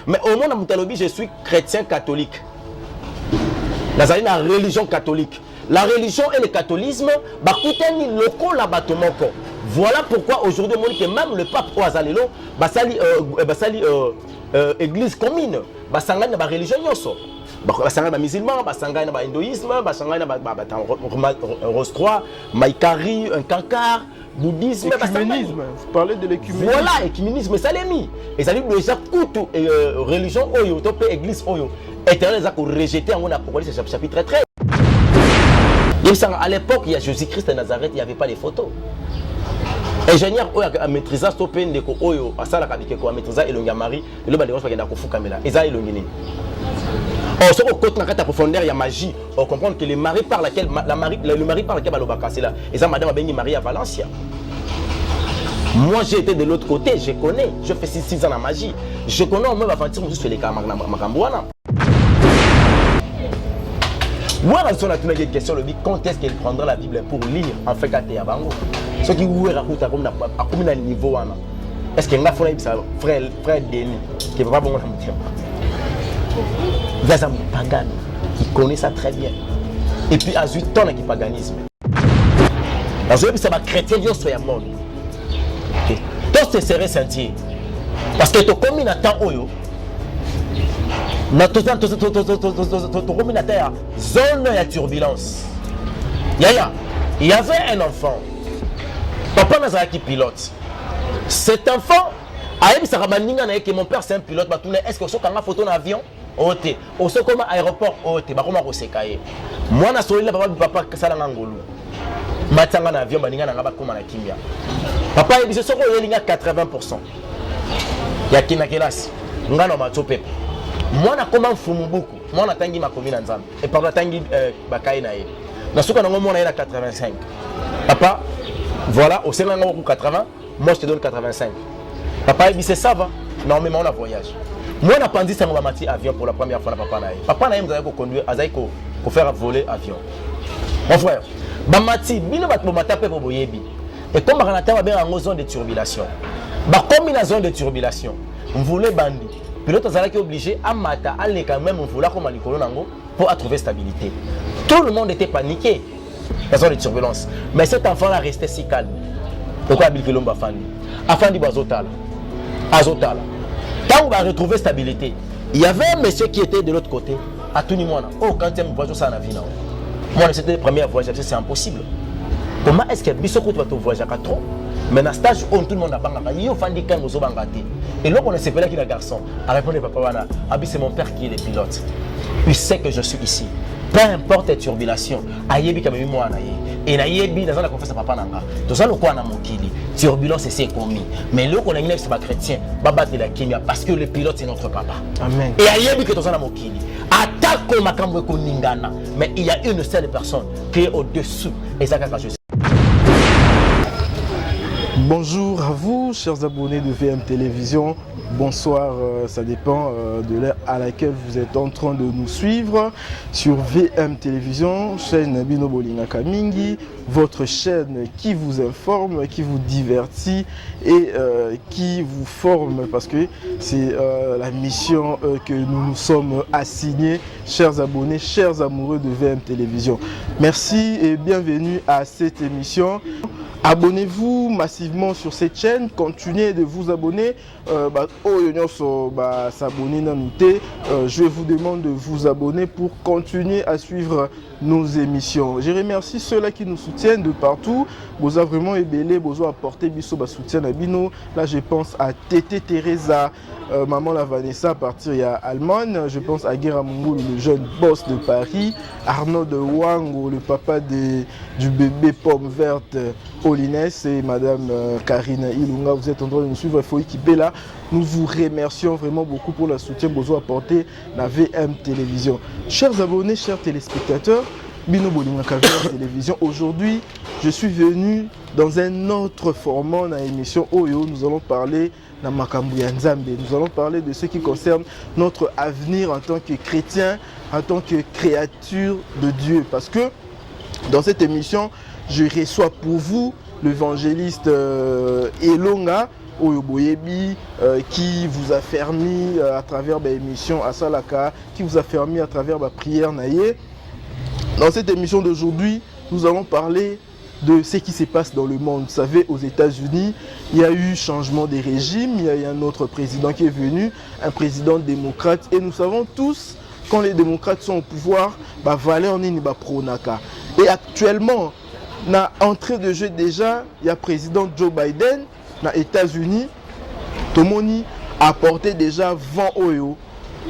Mais au monde, je suis chrétien catholique. Dans la religion catholique. La religion et le catholisme, voilà pourquoi aujourd'hui, même le pape Oazalelo, église commune, basangana ba religion yoso. Basangana ba musulman, basangana ba hindouisme, basangana ba Rose-Croix, Maïkari, un cancard, bouddhisme, écuménisme. Vous parlez de l'écuménisme. Voilà, écuménisme, ça l'est mis. Et ça dit déjà toute religion oyo, top église oyo. Éternel a rejeté en Apocalypse chapitre 13. À l'époque, il y a Jésus-Christ de Nazareth, il n'y avait pas les photos. Ingénieur a maîtrisé ce pen de Oyo, à ça la cabine qui a maîtrisé et le Marie, et le bas de Roche qui a fait Kamela. Et ça, il est or, sur le côté de la profondeur, il y a magie. On comprend que le mari par lequel c'est là. Et ça, madame Bengi Marie à Valencia. Moi, j'ai été de l'autre côté, je connais. Je fais 6 ans en magie. Je connais au moins ma fantôme juste les Makambuana. Moi, on a une question, quand est-ce qu'elle prendra la Bible pour lire en fait à Bango? Ce qui vous raconte à combien de niveau est-ce qu'il y a un frère Denis qui ne va pas bon dans le temps? Il y a un pagan qui connaît ça très bien. Et puis à 8 ans, il y a paganisme. Parce que c'est un chrétien qui est au monde. Tout ce serait sentir. Parce que tu commis dans temps où zone de turbulence. Il y avait un enfant. Papa n'a qui pilote. Cet enfant, mon père c'est un pilote. Est-ce que vous avez une photo d'avion? Vous avez un aéroport? Vous avez un moi, je suis là, papa, je suis là. Je suis là, avion, papa, il dit que c'est 80%. Il y a qui na kelas. Nga na matopé. Moi na comment fumu beaucoup. Moi na tangi makomi na nzambe. Et par la tangi bakai na ye. Na suka na ngomona na 85. Papa, voilà, au Sénégal on 80, moi je te donne 85. Papa il dit c'est ça va. Normalement on a voyage. Moi na pandi ça on mati avion pour la première fois na papa na ye. Papa na ye mzaye ko conduire azaiko ko faire voler avion. Mon frère, ba mati bino bat bo matape po boyebi. Et comme on a une zone de turbulation. Comme une zone de turbulation, on voulait bandi. Pilote est obligé à mater, à aller quand même, on voulait comme pour trouver stabilité. Tout le monde était paniqué dans la zone de turbulence. Mais cet enfant-là restait si calme. Pourquoi Abil Lomba Fandi? Afandi Bazotala. Azotala. Quand on va retrouver stabilité, il y avait un monsieur qui était de l'autre côté, à tout le monde. Oh, quand il y a une voiture, ça n'a vie. Moi, c'était le premier voyage, c'est impossible. Comment est-ce que Bissoko va te voyager à trop? Mais dans le stage où tout le monde a bangé, il y a des gens qui ont bangé. Et là, on s'est fait là qu'il y a un garçon. A répondu papa, c'est mon père qui est le pilote. Il sait que je suis ici. Peu importe les turbulences, ayebi comme moi et nayebi dans la confiance à papa nanga. Tout ça le quoi na mokili. Turbulence c'est commis. Mais là on a une c'est pas chrétien, baba de la kimia parce que le pilote c'est notre papa. Amen. Et ayebi que tout ça na mokili. Attaque makambo ko ningana, mais il y a une seule personne qui est au-dessous et ça quand je sais. Bonjour à vous, chers abonnés de VM Télévision. Bonsoir, ça dépend de l'heure à laquelle vous êtes en train de nous suivre sur VM Télévision, chaîne Bino Bolinga Kamingi, votre chaîne qui vous informe, qui vous divertit et qui vous forme parce que c'est la mission que nous nous sommes assignés, chers abonnés, chers amoureux de VM Télévision. Merci et bienvenue à cette émission. Abonnez-vous massivement sur cette chaîne, continuez de vous abonner. Je vous demande de vous abonner pour continuer à suivre nos émissions. Je remercie ceux-là qui nous soutiennent de partout. Vous avez vraiment ébélé, vous avez apporté biso soutien à Bino. Là, je pense à Tété Teresa, maman la Vanessa à partir de Allemagne. Je pense à Guerra Mungu, le jeune boss de Paris. Arnaud de Wango, le papa du bébé pomme verte. Olines et Madame Karine Ilunga, vous êtes en train de nous suivre, il faut équiper là. Nous vous remercions vraiment beaucoup pour le soutien que vous avez apporté à la VM Télévision. Chers abonnés, chers téléspectateurs, Bino Bolinga Télévision, aujourd'hui, je suis venu dans un autre format dans l'émission Oyo. Nous allons parler de Makambu ya Nzambe. Nous allons parler de ce qui concerne notre avenir en tant que chrétien, en tant que créature de Dieu. Parce que dans cette émission, je reçois pour vous l'évangéliste Elonga. Oyo Boyebi, qui vous a permis à travers l'émission Asalaka, qui vous a permis à travers la prière Naye. Dans cette émission d'aujourd'hui, nous allons parler de ce qui se passe dans le monde. Vous savez, aux États-Unis, il y a eu changement des régimes, il y a eu un autre président qui est venu, un président démocrate, et nous savons tous, quand les démocrates sont au pouvoir, bah valeur ni ba pronaka. Et actuellement, na entrée de jeu déjà, il y a président Joe Biden, na États-Unis, Tomoni a apporté déjà 20 oyo.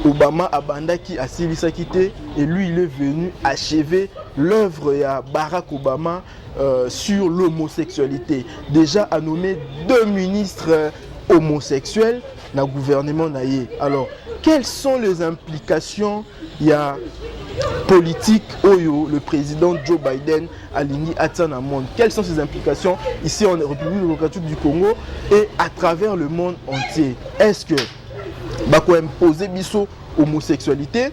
Obama Abanda qui a Silisa quitté et lui il est venu achever l'œuvre de Barack Obama sur l'homosexualité. Déjà a nommé 2 ministres homosexuels dans le gouvernement naïe. Alors, quelles sont les implications il y a politique Oyo, le président Joe Biden a ligné Atana monde? Quelles sont ses implications ici en République démocratique du Congo et à travers le monde entier? Est-ce que bako imposer biso homosexualité?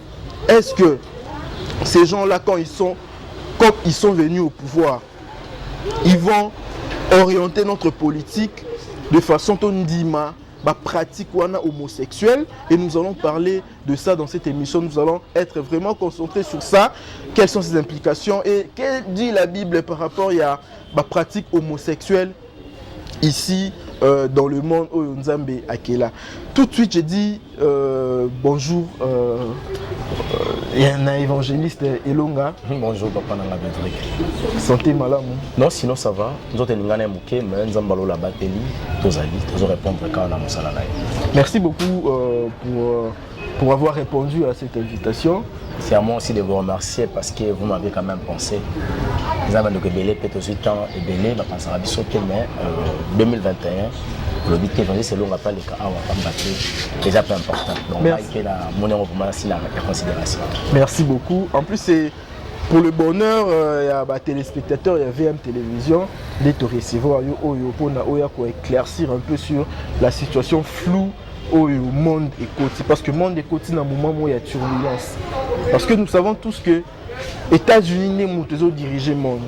Est-ce que ces gens-là, quand ils sont venus au pouvoir, ils vont orienter notre politique de façon tondima, pratique wana homosexuelle? Et nous allons parler de ça dans cette émission. Nous allons être vraiment concentrés sur ça. Quelles sont ses implications et qu'est-ce que dit la Bible par rapport à la pratique homosexuelle ici dans le monde où Nzambe Akela. Tout de suite, j'ai dit bonjour. Il y a un évangéliste Elonga. Bonjour, papa Nanga Bédric. Santé malade. Non, sinon ça va. Nous avons un mouké, mais nous avons la batterie. Tous répondre quand on a mon. Merci beaucoup pour avoir répondu à cette invitation. C'est à moi aussi de vous remercier parce que vous m'avez quand même pensé. Nous avons peut-être 18 ans et belé, mais pensez à mais 2021, le but que c'est long après les cas, c'est déjà peu important. Donc, la considération. Merci beaucoup. En plus, c'est pour le bonheur, il y a des téléspectateurs, il y a VM Télévision, d'être recevoir, pour éclaircir un peu sur la situation floue au monde écoute. Parce que le monde écoute, c'est un moment où il y a turbulence. Parce que nous savons tous que les États-Unis sont dirigés le monde.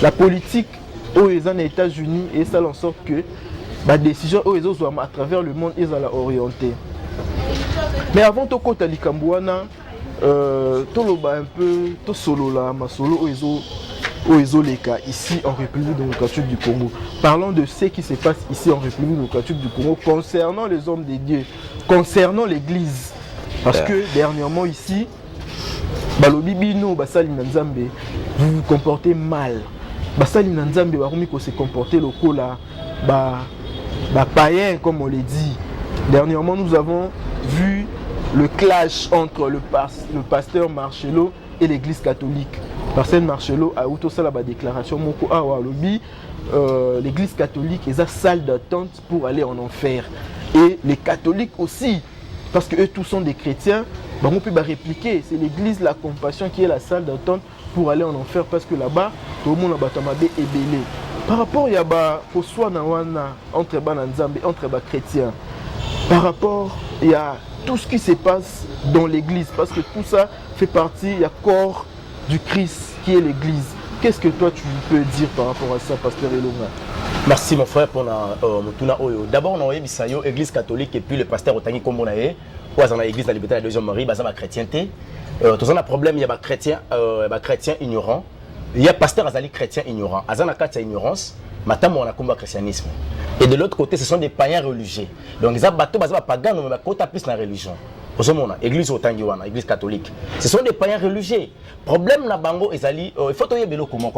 La politique aux États-Unis et ça en sorte que les décisions aux États-Unis à travers le monde ils allaient orienter. Mais avant de côté de Kambouana, un peu solo là, ma solo ici en République démocratique du Congo. Parlons de ce qui se passe ici en République démocratique du Congo concernant les hommes de Dieu, concernant l'Église. Parce que dernièrement ici, Balobi Bino, Basali Nanzambe, vous vous comportez mal. Basali Nanzambe, Barumiko se comporter local là, païen comme on l'a dit. Dernièrement, nous avons vu le clash entre le pasteur Marcelo et l'Église catholique. Pasteur Marcelo a eu ça la déclaration Moko Awa Lobi, l'Église catholique est une salle d'attente pour aller en enfer. Et les catholiques aussi, parce que eux tous sont des chrétiens. On peut répliquer, c'est l'église La Compassion qui est la salle d'attente pour aller en enfer parce que là-bas, tout le monde est belé. Par rapport à entre Bananzambe, entre chrétiens, par rapport à tout ce qui se passe dans l'église, parce que tout ça fait partie du corps du Christ qui est l'église. Qu'est-ce que toi tu peux dire par rapport à ça, pasteur Elonga? Merci mon frère pour Mutuna Oyo. D'abord, on a eu l'église catholique et puis le pasteur Otangi Kombonaye. Dans l'église de la liberté de la deuxième Marie, il y a la chrétienté. Tout un problème, il y a des chrétiens ignorants. Il y a pasteur Azali chrétien ignorant. Azana Katia ignorance, maintenant on a combat christianisme. Et de l'autre côté, ce sont des païens religieux. Donc ils ont bateau basé pagan, mais côté plus la religion. Église Otangiwana, église catholique. Ce sont des païens religieux. Problème na bango ezali, il faut que vous comment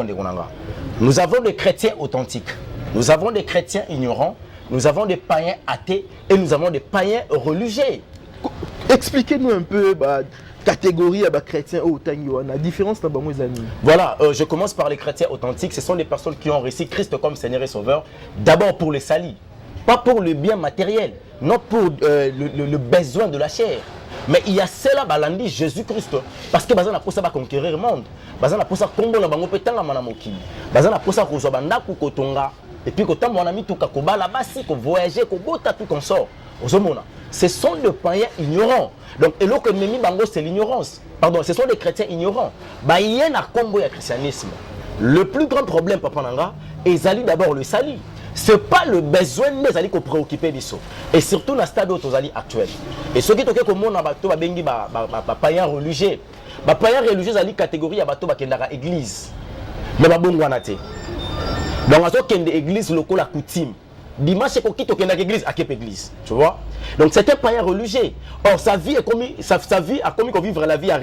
nous avons des chrétiens authentiques. Nous avons des chrétiens ignorants. Nous avons des païens athées et nous avons des païens religieux. Expliquez-nous un peu la catégorie des chrétiens authentiques, la différence dans les amis. Voilà, je commence par les chrétiens authentiques. Ce sont des personnes qui ont reçu Christ comme Seigneur et Sauveur, d'abord pour les salis, pas pour le bien matériel, non pour le besoin de la chair. Mais il y a cela, balandi Jésus-Christ, parce que bazana pour ça va conquérir le monde. Bazana pour ça Congo na bango petanga manamoki. Bazana pour ça kozobanda ku kotonga et puis quand mon ami tout kakoba là-bas si ko voyager ko bota tout qu'on sort. Ce sont des païens ignorants. Donc, et l'autre ennemi bango c'est l'ignorance. Pardon, ce sont des chrétiens ignorants. Bah il y a un combo de christianisme. Le plus grand problème papa nanga, ils allient d'abord le sali. c'est pas le besoin mais ça dit qu'on préoccuper biso et surtout dans stade tozali actuel et ce qui toke comme on a bato ba bengi ba païen religieux ba païen religieux ali catégorie ya bato ba kendaka église mais ba bongwana te donc azo kende église lokola coutume dimanche ko kito kendaka église à quelle église tu vois donc c'est un païen religieux or sa vie est comme sa vie a commis qu'on vivre la vie à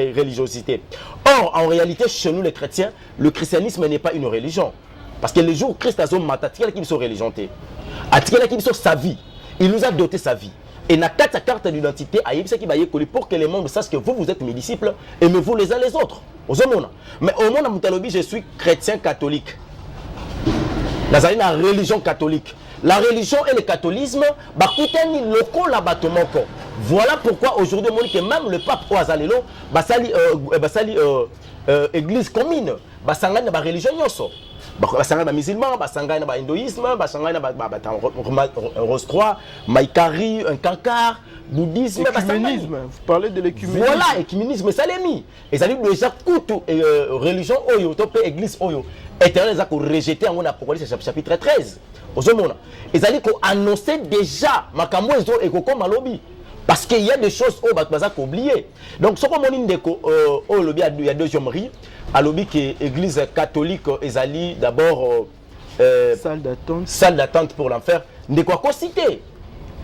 religiosité or en réalité chez nous les chrétiens le christianisme n'est pas une religion. Parce que le jour où Christ a son matin, il qui religion, sa vie, il nous a doté sa vie. Et na sa carte d'identité, pour que le monde sache que vous êtes mes disciples, aimez-vous les uns les autres. Mais au monde, je suis chrétien catholique. Dans la religion catholique. La religion et le catholisme, voilà pourquoi aujourd'hui, même le pape Oazalelo, église commune, la religion. Basanga na musulman, basanga na hindoïsme, basanga na Rose-Croix, Maïkari, un cancard, bouddhisme, écuménisme. Vous parlez de l'écuménisme. Voilà, écuménisme, ça l'est mis. Et ça dit déjà toute religion oyo, topé église oyo. Éternel les a rejeté en Apocalypse chapitre 13. Aux hommes, ils allaient annoncer déjà makambo ezo ekoko malobi. Parce qu'il y a des choses au Bakbaza qu'on oublie. Donc, ce qu'on dit, il y a deux hommes. À l'objet que l'église catholique est d'abord salle d'attente pour l'enfer. De quoi citer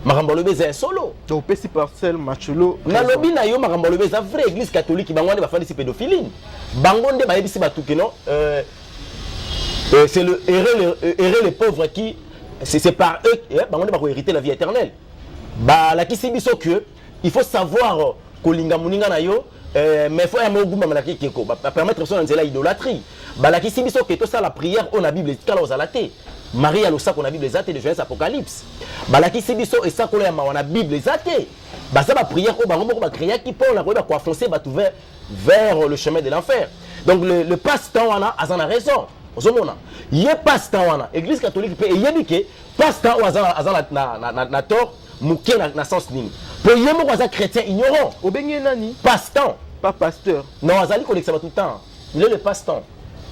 Marambolobe c'est un solo. Donc petit parcelle macholo. Na lobi na yo Marambolobe c'est vraie église catholique bango ba fandi pédophilie. Bango nde ba yebisi batuke non c'est le errer les pauvres qui c'est par eux bango nde ba ko hériter la vie éternelle. Bah la kisi biso que il faut savoir kolinga muninga na yo mais il faut aimer au goût malaki keko ba permettre son nzela idolâtrie. Bah la kisi biso que tout ça la prière on la Bible kala ozalate. Marie a le sac on a Bible zate de Genèse Apocalypse. Bah la kisi biso et ça qu'on a on a Bible zate. Bah ça va prière au bango ba créer qui pour la quoi foncer ba vers le chemin de l'enfer. Donc le passe-temps on a azana raison. Ozomona. Yé passe-temps on a église catholique peut yebike passe-temps azana na tort. Mouké na sens nini. Pour yemo kwa chrétien ignorant. Obenye nani? Passe-temps. Pas pasteur. Non, azali collecte tout le temps. Il est le passe-temps.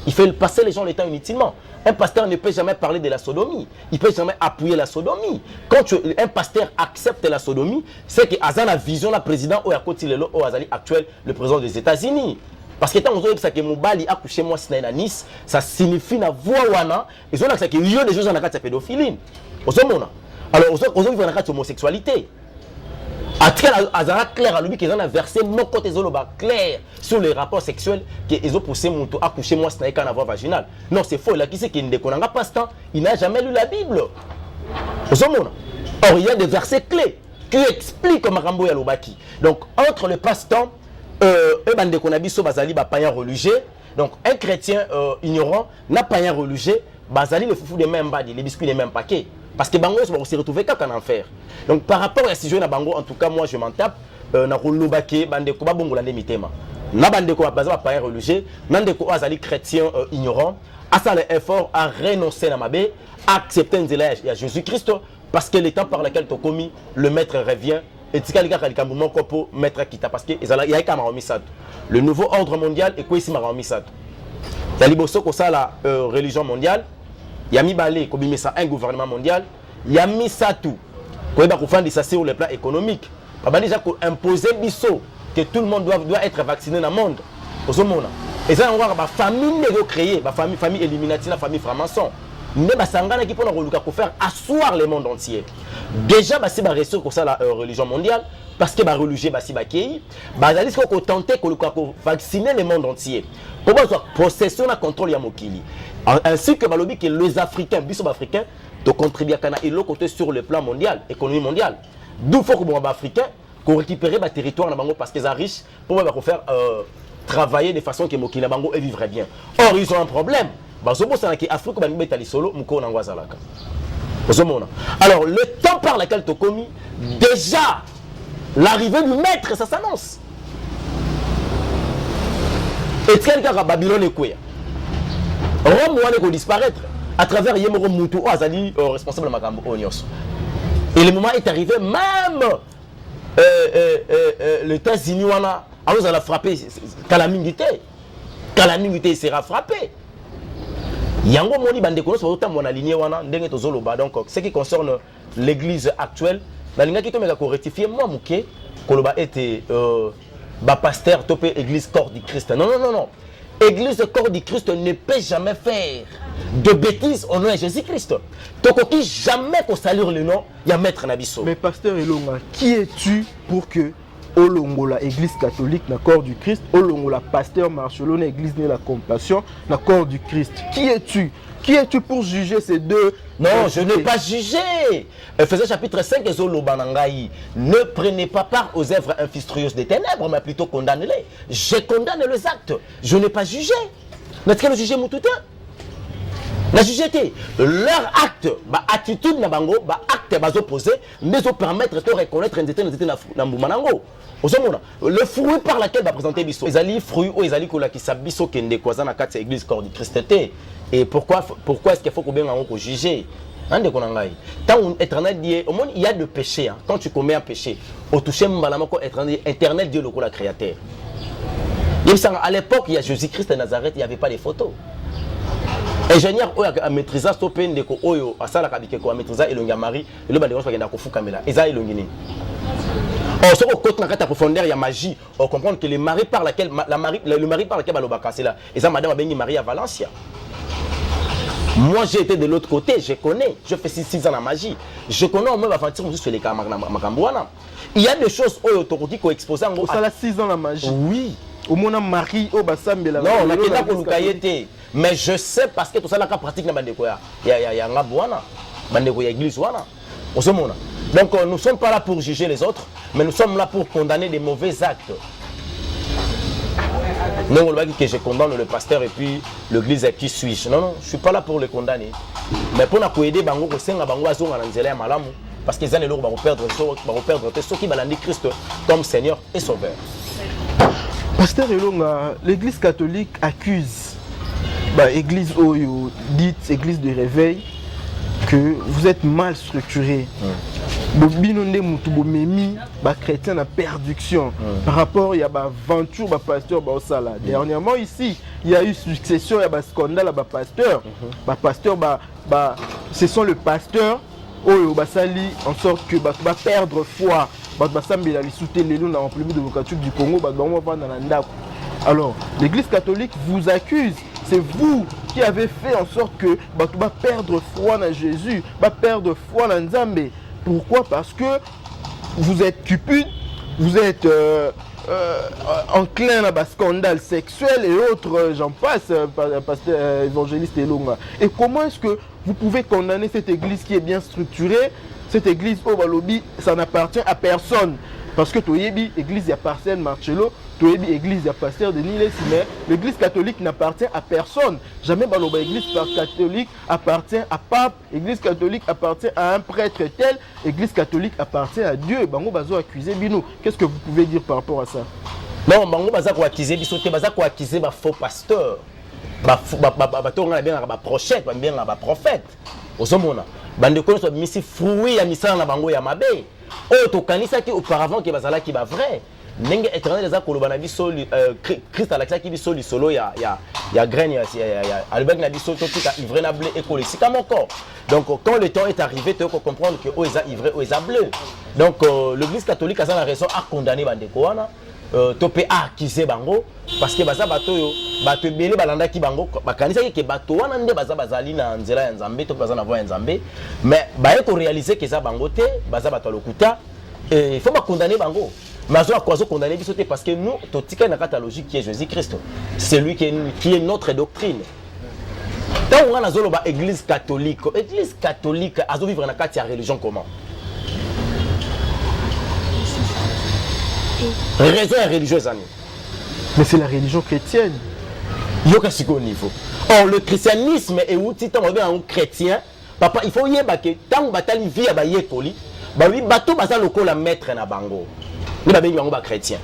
Il fait passer les gens le temps inutilement. Un pasteur ne peut jamais parler de la sodomie. Il ne peut jamais appuyer la sodomie. Quand un pasteur accepte la sodomie, c'est que Azan a vision la président ou Azali actuel, le président des États-Unis. Parce que quand on dit que Moubali a couché moi à Nice, ça signifie la voix wana et ça que il y a des choses dans la carte pédophilie. Alors, on a vu la homosexualité. Azara clair à lui qu'ils ont versé mon côté clair sur les rapports sexuels qu'ils ont poussé mon tour à coucher moi c'est un avoir vaginal. Non, c'est faux. Là, qui c'est qui ne connaît pas ce temps, il n'a jamais lu la Bible. Or, il y a des versets clés qui expliquent Marambo Yalobaki. Donc, entre le passe-temps, païen religieux. Donc, un chrétien ignorant n'a pas un religieux, Bazali le foufou des mêmes badi, les biscuits des mêmes paquets. Parce que Bango se retrouver qu'en enfer. Donc par rapport à ce jeu na Bango, en tout cas moi je m'en tape. Na rolobake bande ko ba bongo lande mitema. Na bande ko baza pas religieux, nande ko azali chrétien ignorant, a ça l'effort à renoncer à mabe, accepter nzela ya Jésus-Christ parce que le temps par lequel tu as commis le maître revient et tikalika kalikambumo kopo maître kita parce que ezala ya kama omisatu. Le nouveau ordre mondial est quoi ici ma omisatu. Taliboso ko ça la religion mondiale. Yami Balé, un gouvernement mondial, Yami Satou, sur le plan économique. Déjà imposer biso que tout le monde doit être vacciné dans le monde. Et ça, on voit la famille créée, la famille éliminative, la famille franc-maçon. Mais Sangana qui peut faire asseoir le monde entier. Déjà, c'est ressource pour ça la religion mondiale, parce que la religion est qui qu'on tenter de vacciner le monde entier. Pour avoir possession et contrôle de Mokili. Ainsi que les Africains, les Africains, de contribuer à l'autre côté sur le plan mondial, économie mondiale. D'où il faut que les Africains récupèrent le territoire parce qu'ils sont riches pour faire travailler de façon que Mokili et vivre bien. Or, ils ont un problème. Alors, le temps par lequel tu as commis, déjà, l'arrivée du maître, ça s'annonce. Et quelqu'un à Babylone est quoi? Rome va disparaître à travers Yemoro Moutou, Azali, responsable de Magambo Onyos. Et le moment est arrivé, même les États-Unis, on a frappé Calamité. Calamité sera frappé. yango moni bande kono so tambo na lignée wana ndenge tozoloba. Donc ce qui concerne l'église actuelle balinga ki to meka ko rectifier moi muke koloba était pasteur topé église corps du Christ. Non non non non. Église corps du Christ ne peut jamais faire de bêtises au nom de Jésus-Christ. Tokoki jamais qu'on salue le nom, il y a maître Nabiso. Mais pasteur Elonga, qui es-tu pour que Olongola église catholique na corps du Christ, Olongola pasteur Marcelo na église de la compassion na corps du Christ? Qui es-tu? Qui es-tu pour juger ces deux? Non, je n'ai pas jugé. Ephésiens chapitre 5, ne prenez pas part aux œuvres infructueuses des ténèbres, mais plutôt condamnez-les. Je condamne les actes. Je n'ai pas jugé. Mais est-ce que juger Moutouta? La jugé leur acte, attitude na bango, acte bas opposé, mais au permettre de reconnaître un détail dans Mboumanango. Le fruit par lequel va présenter Bisso. Les alliés fruits ou les alliés qui s'abisso qui ne croisent na quatre église corps du Christ. Et pourquoi est-ce qu'il faut qu'on bien juger? Tant éternel dit, au monde il y a de péché. Quand tu commets un péché, au toucher malamako éternel Dieu le créateur. À l'époque, il y a Jésus-Christ de Nazareth, il n'y avait pas de photos. Ingénieur a maîtrisé ce peine de ko oyo asala kabike ko maîtriser elonga mari le bande ko ngenda ko fuka mela eza elongini. On se côté na kata profondeur ya magie, on comprend que le mari par lequel balobaka c'est là. Eza madame abengi Marie à Valencia. Moi j'ai été de l'autre côté, je connais, je fais 6 ans en magie. Je connais au moins va fantir juste les makamboana. Il y a des choses oyo tokoti ko exposer ngo ça la 6 ans la magie. Oui. Au moins Marie au basambela. Non, na kenda ko lukayete. Mais je sais parce que tout ça là pratique na bandeko ya ngabwana bandeko ya église wana osomona. Donc nous sommes pas là pour juger les autres, mais nous sommes là pour condamner des mauvais actes. Non, on va dire que je condamne le pasteur et puis l'église qui suis-je. Non non, je suis pas là pour le condamner. Mais pour nous aider bango ko senga bango azonga na nzela ya malamu parce que les gens vont perdre ceux qui balandi Christ comme Seigneur et Sauveur. Pasteur Elonga, l'église catholique accuse église Oyo, dite église de réveil, que vous êtes mal structuré. Bobinonde mutubo memi ba chrétien na perduction par rapport il y a ba aventure ba pasteur ba osala. Dernièrement ici, il y a eu succession il y a ba scandale ba pasteur. Ba pasteur ce sont le pasteur Oyo basali en sorte que ba perdre foi. Ba basambela li soutenir na République démocratique du Congo ba ba vendre na ndako. Alors, l'église catholique vous accuse. C'est vous qui avez fait en sorte que tu vas perdre foi en Jésus, va perdre foi en Nzambe. Pourquoi? Parce que vous êtes cupide, vous êtes enclin à des scandales sexuels et autres, j'en passe, pasteur évangéliste Elonga. Et comment est-ce que vous pouvez condamner cette église qui est bien structurée? Cette église au Balobi, ça n'appartient à personne. Parce que l'église il y a pasteur Marcelo, l'église il y a pasteur Denis mais l'église catholique n'appartient à personne. Jamais l'église catholique appartient à pape, l'église catholique appartient à un prêtre tel, l'église catholique appartient à Dieu. Bango bazo accuser bino. Qu'est-ce que vous pouvez dire par rapport à ça? Non, bango bazo accuser biso te bazo accuser ba faux pasteur. Ba tonga bien ba prophète, bien ba prophète. Osomona. Bande ko so misi fruit ya misala na bango ya mabe. Oh, to kanisa qui auparavant qui bazala qui va vrai. Nenge éternel les akolo bana biso Christ alaxa qui biso li solo ya graine ya albert na biso to tika ivre na blé école sika moko. Donc quand le temps est arrivé tu peux comprendre que o eza ivre o eza bleu. Donc l'église catholique a la raison à condamner bandeko wana topé accuser bango parce que baza bato yo bato belé balanda ki bango bakanisa ki bato wana nde baza bazali na nzela ya Nzambe to baza na voie ya Nzambe mais ba ko réaliser que ça bango te baza bato lokuta et il faut pas condamner bango mais on a condamner biso te parce que nous totika na catalogie qui est Jésus-Christ c'est lui qui est notre doctrine. Tant on a zolo ba église catholique azo vivre na kati ya religion comment? Raison religieuse. Mais c'est la religion chrétienne. Il y a un niveau. Or, le christianisme est outil tant un chrétien. Papa, il faut y avoir que tant que tu vis à Yekoli, oui, bateau basa loko la maître na bango. Ni ba bengi bango ba chrétien.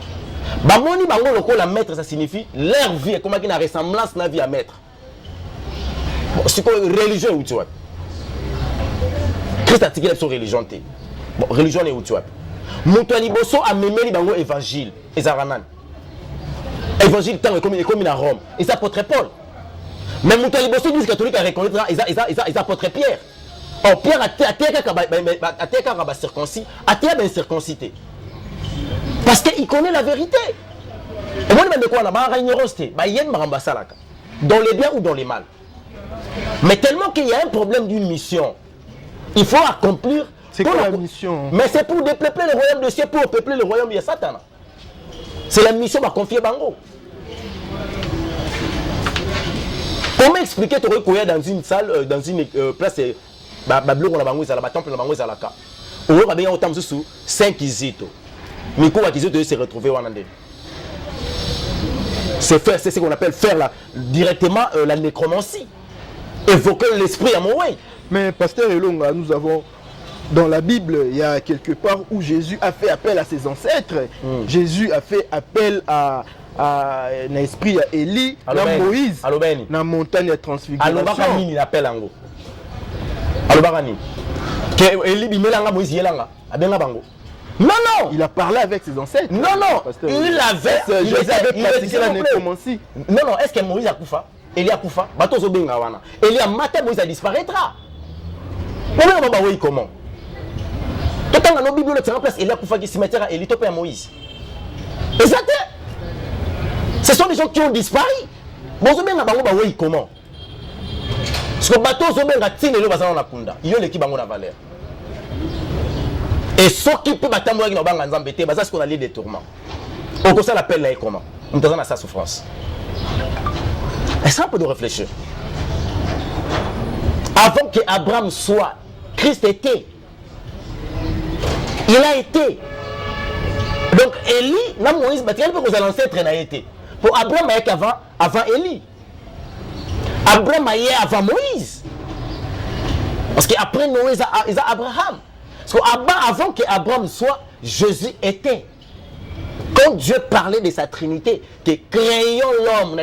Ba moni bango loko la maître ça signifie leur vie est comme une ressemblance na vie à maître. Bon, c'est quoi religion ou tu vois? Christ a tiré sur religion té. Bon, religion est où tu vois? Moutouani Bosso a mémé bango évangile et Zaranan. Évangile tant comme à Rome et ça apôtre Paul. Mais mon liboso l'église catholique a reconnu ils apôtre Pierre. Oh, Pierre a circoncis, a circoncité. Parce qu'il connaît la vérité. Et moi, je me dis quoi, dans les biens ou dans les mal. Mais tellement qu'il y a un problème d'une mission, il faut accomplir. C'est quoi la mission? Mais c'est pour dépeupler le royaume de Dieu, pour peupler le royaume de Satan. C'est la mission m'a confiée Bango. Comment expliquer tu recueillir dans une salle, dans une place, Bablo on a Bango, la temple Bango Zalaka. On va bien autant sous 5 isitos. Mais comment ils se retrouver en Andé? C'est ce qu'on appelle faire directement la nécromancie. Évoquer l'esprit à mon way. Mais pasteur Elonga, nous avons dans la Bible, il y a quelque part où Jésus a fait appel à ses ancêtres. Jésus a fait appel à un esprit à Élie, à Moïse, dans la montagne de transfiguration. Il appelle Ango. Alobakani. Que Élie bimelanga Moïse yelanga. Abenga bango. Non, non. Il a parlé avec ses ancêtres. Non, non. Il avait. Jésus avait pratiqué la nécromancie. Non, non. Est-ce que Moïse a Koufa? Élie a Koufa? Bato Zobenga wana. Élie a maté, Moïse a disparaîtra. Comment? Tout dans nos Bibles, c'est en place. Élie a Koufa qui cimetière à Élie, topé à Moïse. Exact. Ce sont des gens qui ont disparu. Bon, Zobenga bango baoui comment? Parce que bato Zobenga tine le bazan na kunda. Il y a l'équipe bango na valeur. Et ceux qui peuvent attendre qu'ils n'ont pas embêté, c'est ce qu'on a lié des tourments. On peut l'appelle là comment? On a sa souffrance. Et ça, on peut nous réfléchir. Avant que Abraham soit, Christ était. Il a été. Donc Élie, non Moïse, il peut que l'ancêtre n'a été. Pour Abraham, il y a avant Élie. Abraham, il y a avant Moïse. Parce qu'après Noé, il y a Abraham. Parce qu'avant qu'Abraham soit, Jésus était. Quand Dieu parlait de sa Trinité, que créons l'homme,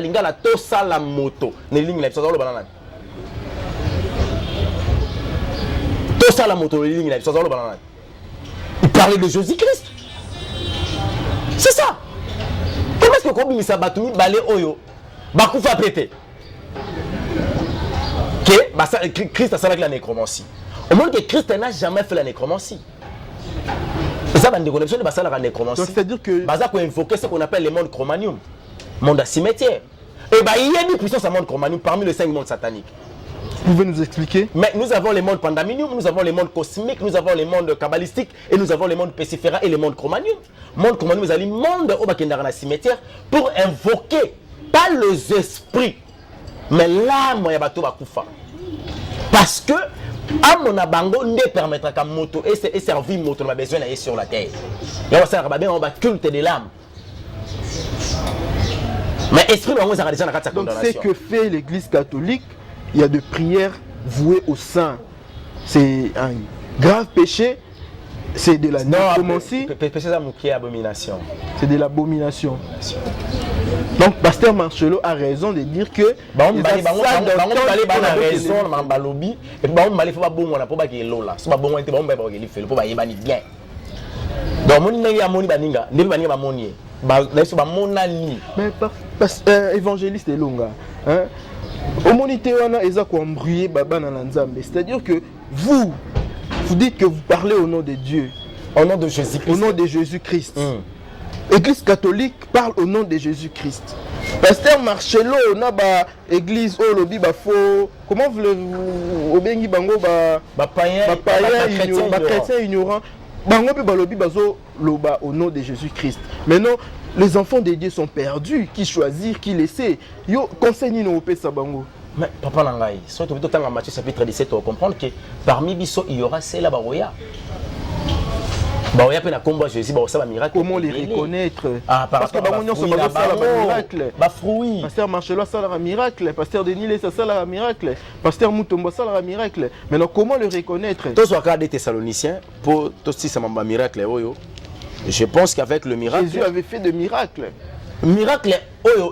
il parlait de Jésus-Christ. C'est ça. Comment est-ce que Kobi Misabatumi balé Oyo Bakoufa pété que Christ a fait la nécromancie. Au moins que Christ n'a jamais fait la nécromancie. Et ça va nous déconner de la nécromancie. Donc c'est-à-dire que Baza qu'on invoquer ce qu'on appelle les mondes chromanium, monde à cimetière. Et bah il y a une puissance à monde chromanium parmi les 5 mondes sataniques. Vous pouvez nous expliquer? Mais nous avons les mondes pandaminium, nous avons les mondes cosmiques, nous avons les mondes kabbalistiques et nous avons les mondes pesiféra et les mondes chromanium. Monde chromanium, vous allez monde au bakendara cimetière pour invoquer pas les esprits, mais l'âme ya bato bakufa. Parce que à mon abango ne permettra qu'à moto et servir moto n'a besoin d'aller sur la terre. Il va faire bien on va culte de l'âme. Mais esprit on va déjà dans la donc c'est que fait l'Église catholique. Il y a des prières vouées au saint. C'est un grave péché. C'est de la nécromancie. Péché ça c'est abomination. C'est de l'abomination. Donc pasteur Marcelo a raison de dire que évangéliste Elonga, c'est-à-dire que vous dites que vous parlez au nom de Dieu, au nom de Jésus-Christ. Au nom de Jésus-Christ. Église catholique parle au nom de Jésus-Christ. Pasteur Marcelo, na ba église au lobby ba faux. Comment voulez-vous obengi bango ba chrétien ignorant. Bango pe ba lobby bazo loba au nom de Jésus-Christ. Maintenant, les enfants de Dieu sont perdus, qui choisir, qui laisser. Yo conseil no pe sa bango. Mais papa nangai, soit tu dans Matthieu chapitre 17 on comprendre que parmi biso il y aura cela baroya. Comment les reconnaître? Parce que miracle. Pasteur Marcelo ça un miracle. Pasteur Denis ça un miracle. Pasteur Moutombo ça un miracle. Maintenant comment le reconnaître? Tous les des Thessaloniciens pour tous ces miracle. Je pense qu'avec le miracle. Jésus avait fait de miracles. Miracle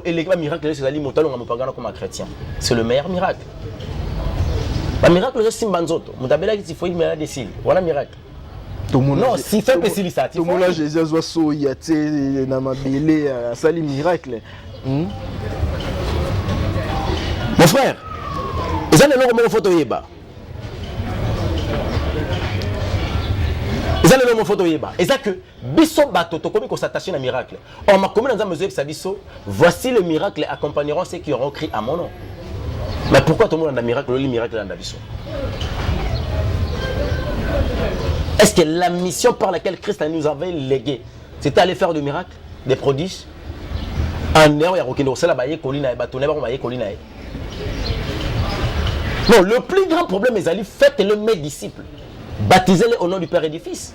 et les miracles c'est l'alimental on pas comme un chrétien. C'est le meilleur miracle. Le miracle c'est Simbanzoto. Mutabela qui faut il des cils. Voilà miracle. Non, si fait pesili ça. Tout le monde Jésus a so yate na mabele sali miracle. Mon frère, ils ont une photo yeba. Ils ont une photo yeba. Et ça que biso bato to comme qu'on s'attache à un miracle. On m'a commis dans un mesure sa biso. Voici le miracle accompagneront ceux qui auront crié à mon nom. Mais pourquoi tout le monde a un miracle, le miracle dans la biso? Est-ce que la mission par laquelle Christ nous avait légué, c'était aller faire des miracles, des prodiges? En erreur, il y a aucun dossier là-bas, il y a colline, non, le plus grand problème, c'est d'aller faites-le mes disciples. Baptisez-les au nom du Père et du Fils.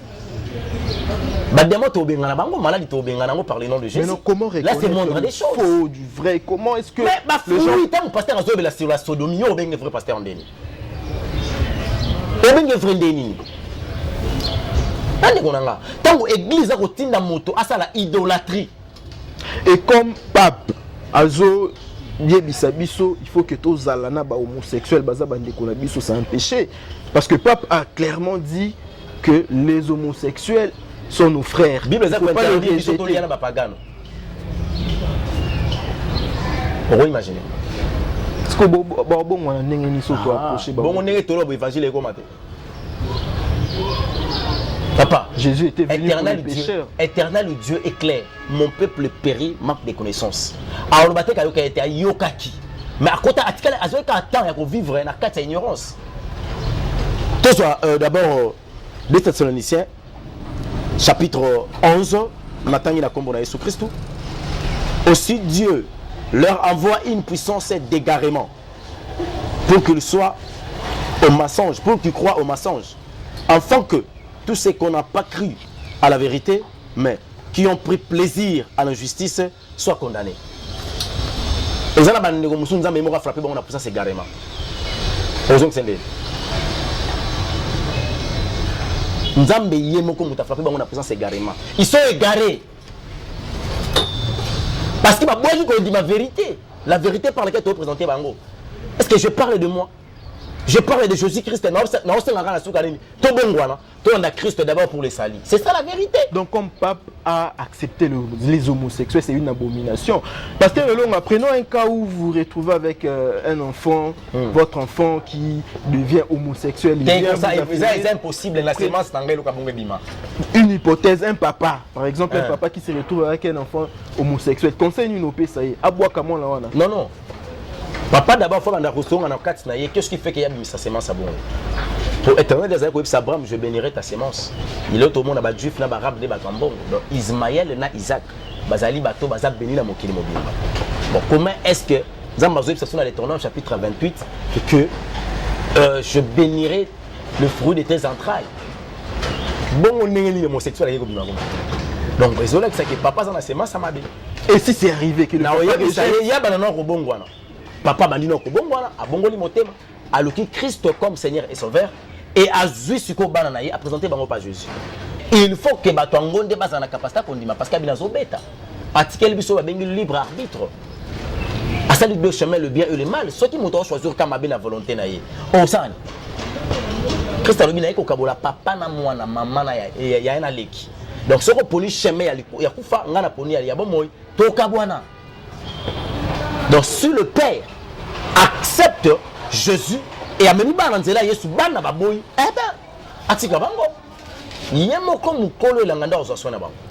Par le nom de Jésus. Mais non, comment là, c'est moindre des choses. Faux, du vrai. Comment est-ce que. Mais le gens... pasteur a joué sur la sodomie, ou bien le vrai pasteur en déni. Ou bien le vrai déni. Tant que l'église a retenu la moto, à ça la idolâtrie. Et comme pape, Azo, il faut que tous les homosexuels, c'est un péché. Parce que pape a clairement dit que les homosexuels sont nos frères. Bible il ne faut pas les rejeter. Vous imaginez. Est-ce que bon, évangile Papa, Jésus était venu pour les pécheurs. Éternel Dieu est clair. Mon peuple périt, manque de connaissances. Alors, le a été à Yokaki. Mais à côté, à ce temps, il faut vivre dans la ignorance. Tout soit d'abord, 2 Thessaloniciens, chapitre 11, Nathan il a combattu Jésus Christ. Aussi, Dieu leur envoie une puissance d'égarement pour qu'ils soient au mensonge, pour qu'ils croient au mensonge. Afin que tous ceux qu'on n'a pas cru à la vérité, mais qui ont pris plaisir à l'injustice, soient condamnés. Et ça, nous avons frappé, on a poussé ces égarements. Ils sont égarés. Parce que moi, je dis ma vérité. La vérité par laquelle tu as présenté Bango. Est-ce que je parle de moi? Je parle de Jésus-Christ. Tu as Christ d'abord pour les salis. C'est ça la vérité. Donc, comme pape a accepté les homosexuels, c'est une abomination. Parce que prenons un cas où vous vous retrouvez avec un enfant, votre enfant qui devient homosexuel. C'est impossible. Une hypothèse, un papa, par exemple, un papa qui se retrouve avec un enfant homosexuel. Conseil une OP, ça y est. Non, non. Papa d'abord, il faut que qu'est-ce qui fait qu'il y a mis sa sémence à bon? Pour éternel des années, Abraham, je bénirai ta sémence. Il est au monde, il juif, il y a arabe, il y a donc Ismaël, il y a Isaac, Bazali, Bato, Bazak, béni la mokili mobile. Bon, comment est-ce que, dans l'Éternel, chapitre 28, que je bénirai le fruit de tes entrailles? Bon, on est l'homosexuel, donc, désolé que ça que papa, dans la sémence, ça m'a dit. Et si c'est arrivé que le papa il y a un robongwana. Papa bandino ko bongwana a bongoli motema aloki Christ comme Seigneur et Sauveur et a zui suko banana a présenté bango pas Jésus. Il faut que bato ngonde bazana capacité kondima parce que binazo beta. Article biso ba bengi libre arbitre. À ça le chemin le bien et le mal, ceux qui m'ont choisir comme la volonté na ye. On sani. Christ alobi na ko kabola papa na mwana maman na ya na leki. Donc ce qu'on poli chemin ya kufa ngana poni ya bon moy to kabwana. Donc si le Père accepte Jésus et amène Bananzela Yesu bana baboy, eh ben atika bango.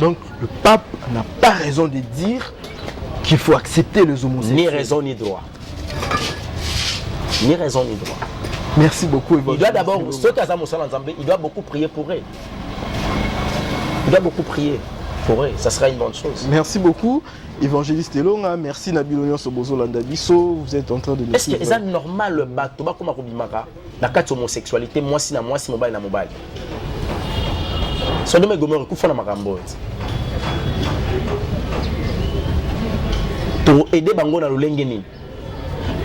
Donc le pape n'a pas raison de dire qu'il faut accepter les homosexuels. Ni raison ni droit. Ni raison ni droit. Merci beaucoup. Il doit d'abord, ceux qui ont il doit beaucoup prier pour eux. Il doit beaucoup prier pour eux. Ça sera une bonne chose. Merci beaucoup. Évangéliste Elonga, merci Nabilonio Sobozo Landabiso, vous êtes en train de nous est-ce que c'est normal le bateau comme Akobimaka, la carte homosexualité, moi si mobile na mobile. So demain gomer kufa na makambo. To aider bango na lolenge ni.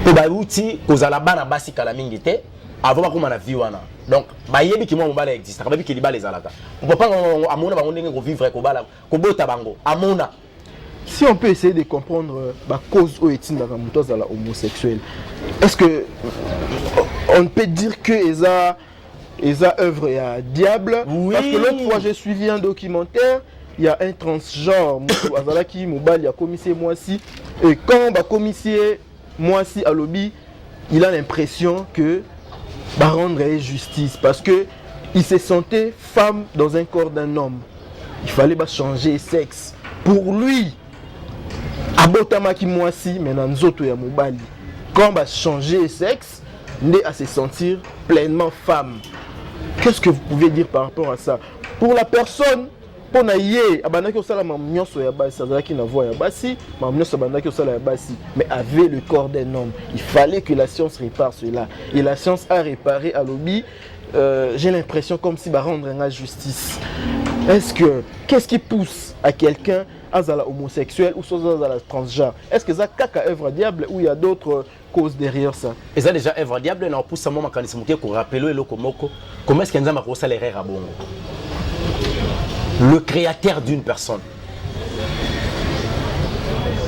To ba uti kozala bana basi kala mingi te avant bakoma na vie wana. Donc ba yebi ki moi mobile existe, ba yebi ki libala ezalaka. On peut pas amona bango ndenge ko vivre ko bala ko bota bango. Amona. Si on peut essayer de comprendre la cause où est-il dans la homosexuelle, est-ce que on peut dire que les œuvres y a diable? Oui. Parce que l'autre fois j'ai suivi un documentaire, il y a un transgenre, qui mobile, il y a commissaire moi si, et quand bah commissaire moi si à lobby, il a l'impression que va rendre justice parce que il se sentait femme dans un corps d'un homme. Il fallait changer sexe. Pour lui, abotamaki mwasi mais na nzoto ya mobali. Quand va changer sexe, il est à se sentir pleinement femme. Qu'est-ce que vous pouvez dire par rapport à ça? Pour la personne, pour naïe, abandaki osala mamnyoso ya basi, azalaki na voix ya basi, mamnyoso abandaki osala ya basi, mais avec le corps d'un homme. Il fallait que la science répare cela. Et la science a réparé à l'obi. J'ai l'impression comme si va rendre la justice. Qu'est-ce qui pousse à quelqu'un à la homosexuel ou à la transgenre? Est-ce que ça caca œuvre diable ou il y a d'autres causes derrière ça? Et ça déjà œuvre diable, on pousse à moi pour rappeler le komoko. Comment est-ce qu'il y a un salaire à bongo? Le créateur d'une personne.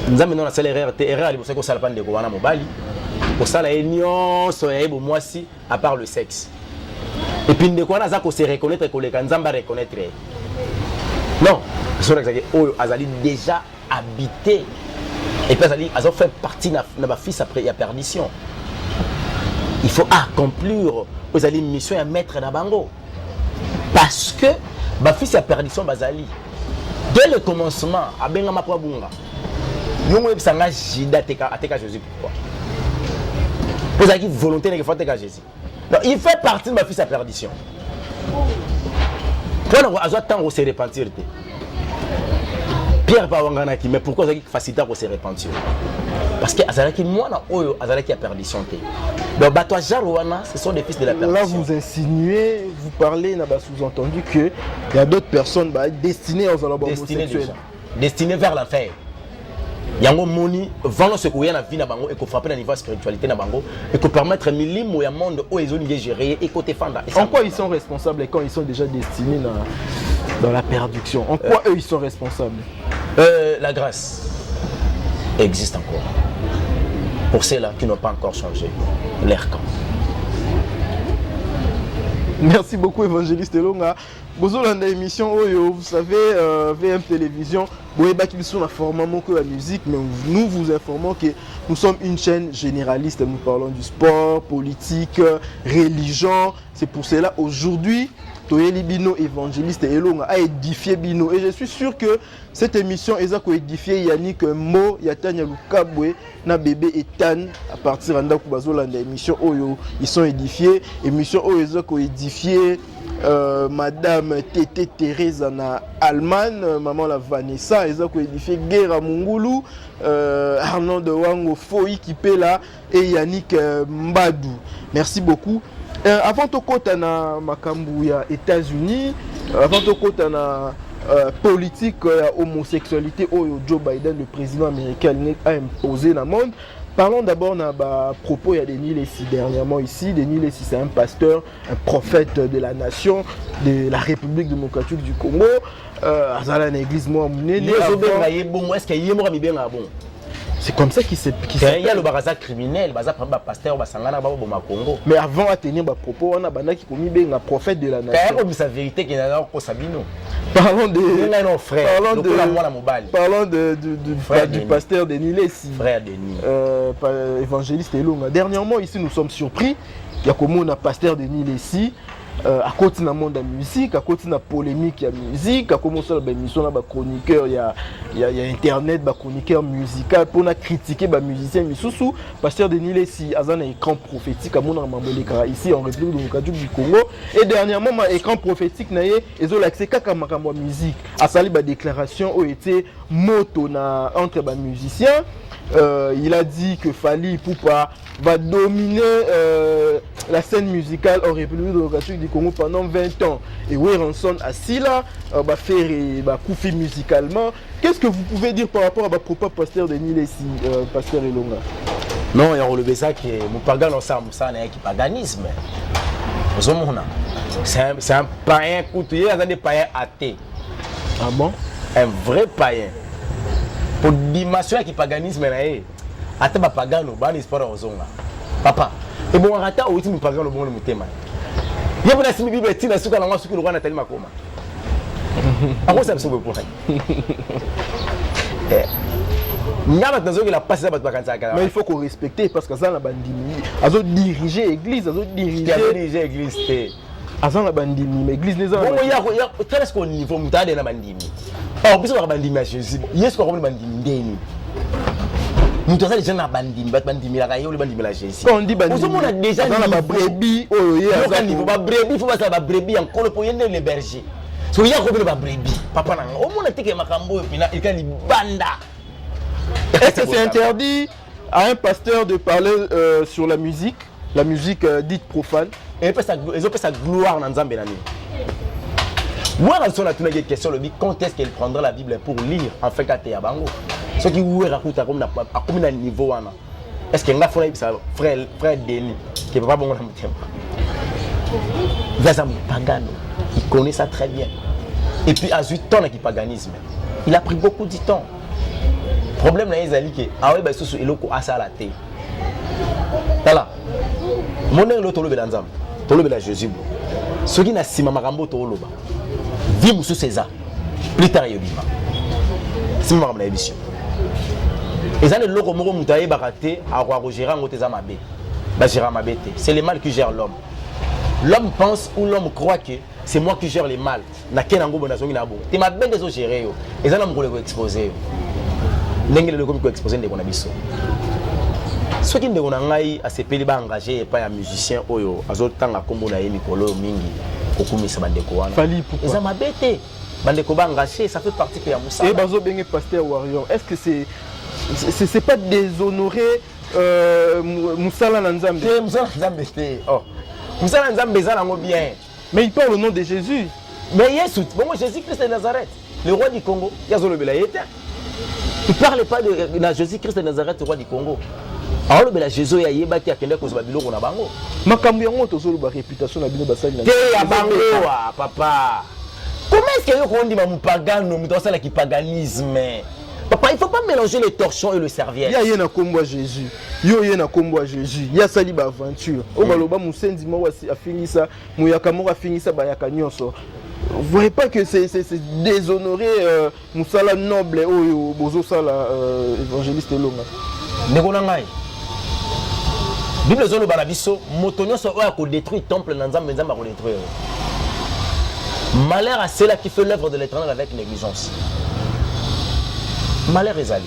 Nous avons un salaire erreur, il faut que ça ne soit pas mobali. Pour ça, la union, à part le sexe. Et puis, nous devons se reconnaître que les gens vont reconnaître. Non, ils déjà habité. Et puis, ils ont fait partie de ma fils après la perdition. Il faut accomplir une mission à mettre dans Bango. Parce que ma fils a perdition Bazali. Dès le commencement, à Bengama Pabunga, nous avons Jida Ateka Jésus. Pourquoi? Vous avez volonté de faire Ateka Jésus. Non, il fait partie de ma fils à perdition. Quand on a temps de se repentir. Pierre Pawanganaki, mais pourquoi il facilite de se repentir? Parce que Azalaki, moi, Azalaki a perdition. Donc, Batoa Jarouana, ce sont des fils de la perdition. Là, vous insinuez, vous parlez, sous-entendu qu'il y a d'autres personnes destinées aux homosexuels. Destinées vers l'enfer. Yango moni vendre ce qu'il y a dans la vie na bango et qu'on frappe dans niveau spiritualité na bango et qu'on permettre milimo ya monde où ils ont gérer et côté fanda. En quoi ils sont responsables quand ils sont déjà destinés dans la perdition? En quoi eux ils sont responsables? La grâce existe encore. Pour ceux-là qui n'ont pas encore changé leur camp. Merci beaucoup, évangéliste Elonga. Bozolanda émission Oyo, vous savez, VM Télévision, Boébaki sur la format que la musique, mais nous vous informons que nous sommes une chaîne généraliste. Nous parlons du sport, politique, religion. C'est pour cela aujourd'hui, Toyeli Bino, évangéliste Elonga, a édifié Bino. Et je suis sûr que cette émission est édifié Yannick Mo, Yatanya Lukabwe, na bébé et Tan, à partir de Bazolanda émission Oyo, ils sont édifiés. Émission Oyo est édifié. Madame Tété Thérèse na Allemagne, maman la Vanessa, ils ont édifié Guerra Mungulu, Arnaud de Wango Foyi qui paie là et Yannick Mbadou. Merci beaucoup. Avant de côté na makambu ya États-Unis, avant de côté na politique ya homosexualité où Joe Biden, le président américain, a imposé dans le monde. Parlons d'abord de propos de Denis Lessi dernièrement ici. Denis Lessi, c'est un pasteur, un prophète de la nation, de la République démocratique du Congo. C'est comme ça qu'il s'est... Il y a le baraza criminel, le pasteur, Congo. Mais avant de tenir des propos, on a un prophète de la nation. C'est la vérité qui est dans le Sabino. Parlons du pasteur Denis Lessi, frère Denis, évangéliste Elonga. Dernièrement, ici, nous sommes surpris. Il y a comme un pasteur Denis Lessi, à côté de la monde de la musique, à côté de la polémique, il y a musique, à commencer la émission, il y a chroniqueur, il y a internet, il y a chroniqueur musical, pour critiquer les musiciens, mais sous pasteur Denis Lessi, il y a un écran prophétique à mon ici en République démocratique du Congo. Et dernièrement, l'écran prophétique, ils ont accès à la musique. À ça, la déclaration a été moto entre les musiciens. Il a dit que Fally Ipupa va dominer la scène musicale en République démocratique du Congo pendant 20 ans. Et Weranson assis là, va faire Koufi musicalement. Qu'est-ce que vous pouvez dire par rapport à ma propos pasteur Denis Lessi, pasteur Elonga? Non, il y a relevé ça qui est mon pagan ensemble, ça n'est pas paganisme. C'est un païen couturier, un païen athée. Ah bon? Un vrai païen. Pour dimension qui paganisme ata ba pagano ba ni sport ozonga papa et bon rata o timi pagano bon mutema yebo na simi bible tina suka na ngasuki lokwana tali makoma ako sa biso bo Mais il faut qu'on respecte parce que ça la bandimi. Azo diriger l'église, azo diriger l'église. Azo la bandimi, mais l'église les a. Bon, il y a très ce niveau mutade na bandimi. Oh, bis on bandimi à Jésus. Yes ko bandimi ndeni. Nous tous les gens na bandimi, bandimi la kayo, bandimi la Jésus. Quand on dit bandimi, on a déjà dans la brebis, oh yeah. Quand niveau ba brebis, faut pas ça ba brebis encore pour yende les bergers. So il y a ko ba brebis. Papa na, au moins teke makambo et puis na il banda. Est-ce que c'est interdit à un pasteur de parler sur la musique dite profane? Et ils ont fait sa gloire dans Nzambe nani. Moi, quand on a une question, quand est-ce qu'elle prendra la Bible pour lire en fait quand ya bango? Ce qui vous raconte comme na niveau wana. Est-ce que nga frère Denis qui peut pas bon na mutemba. Vazam pagano, il connaît ça très bien. Et puis à 8 ans avec le paganisme, il a pris beaucoup de temps. Le problème c'est que ah ouais bah c'est eloko asala te. Voilà. Mon est l'autre le Nzambe, tolobe la Jésus. Ce qui n'a sima makambo toloba. Vie musu César. Plus tard yobima. Sima makambo na émission. Et ça le loko moko mutaye bakate a roi gérant ngoteza mabe. Ba gérant mabe te. C'est le mal qui gère l'homme. L'homme pense ou l'homme croit que c'est moi qui gère les mal. Na kenango bonazongi na bo. Te mabe ndezo gérer yo. Et ça l'homme ko exposer. Ndenge le ko exposer ndeko na biso. Ce qui ndeko na ngai asepeli ba engagé pas ya musicien oyo azotanga kombo na ye mikolo mingi kokumisa bandeko wana. Fali pourquoi? Ça m'abete. Bandeko ba engagé ça fait partie de ya Moussa. Et bazo bengi pasteur Warrior. Est-ce que c'est pas déshonorer Moussala Nzambe? C'est Moussala Nzambe. Oh. Moussala Nzambe ça nango bien. Mais il parle au nom de Jésus. Mais Jésus, bon Jésus-Christ de Nazareth, le roi du Congo, yazolo bela yete. Tu parles pas de Jésus-Christ de Nazareth, le roi du Congo. Alors le Jésus ya yeba ki akende ko biloko na bango. Makambo yango tozolo ba réputation na bino basali na. Te ya bango wa papa. Comment est-ce que yo ko ndima mupagano mutosala ki paganisme? Papa, il ne faut pas mélanger les torchons et le serviette. Il y a un combo à Jésus. Il y a un combo à Jésus. Il y a ça libre aventure. Au Baloba Moussendi Mowa a fini ça. Mouyakamo a fini ça. Bayakanyoso. Vous ne voyez pas que c'est déshonorer Moussala noble ou Bozo Sala évangéliste Longa. Negonangai. Bible zolo balabiso motonyo so oya ko détruire temple Nzambe Nzambe ko détruire. Malheur à ceux-là qui fait l'œuvre de l'Éternel avec négligence. Malheur est allé.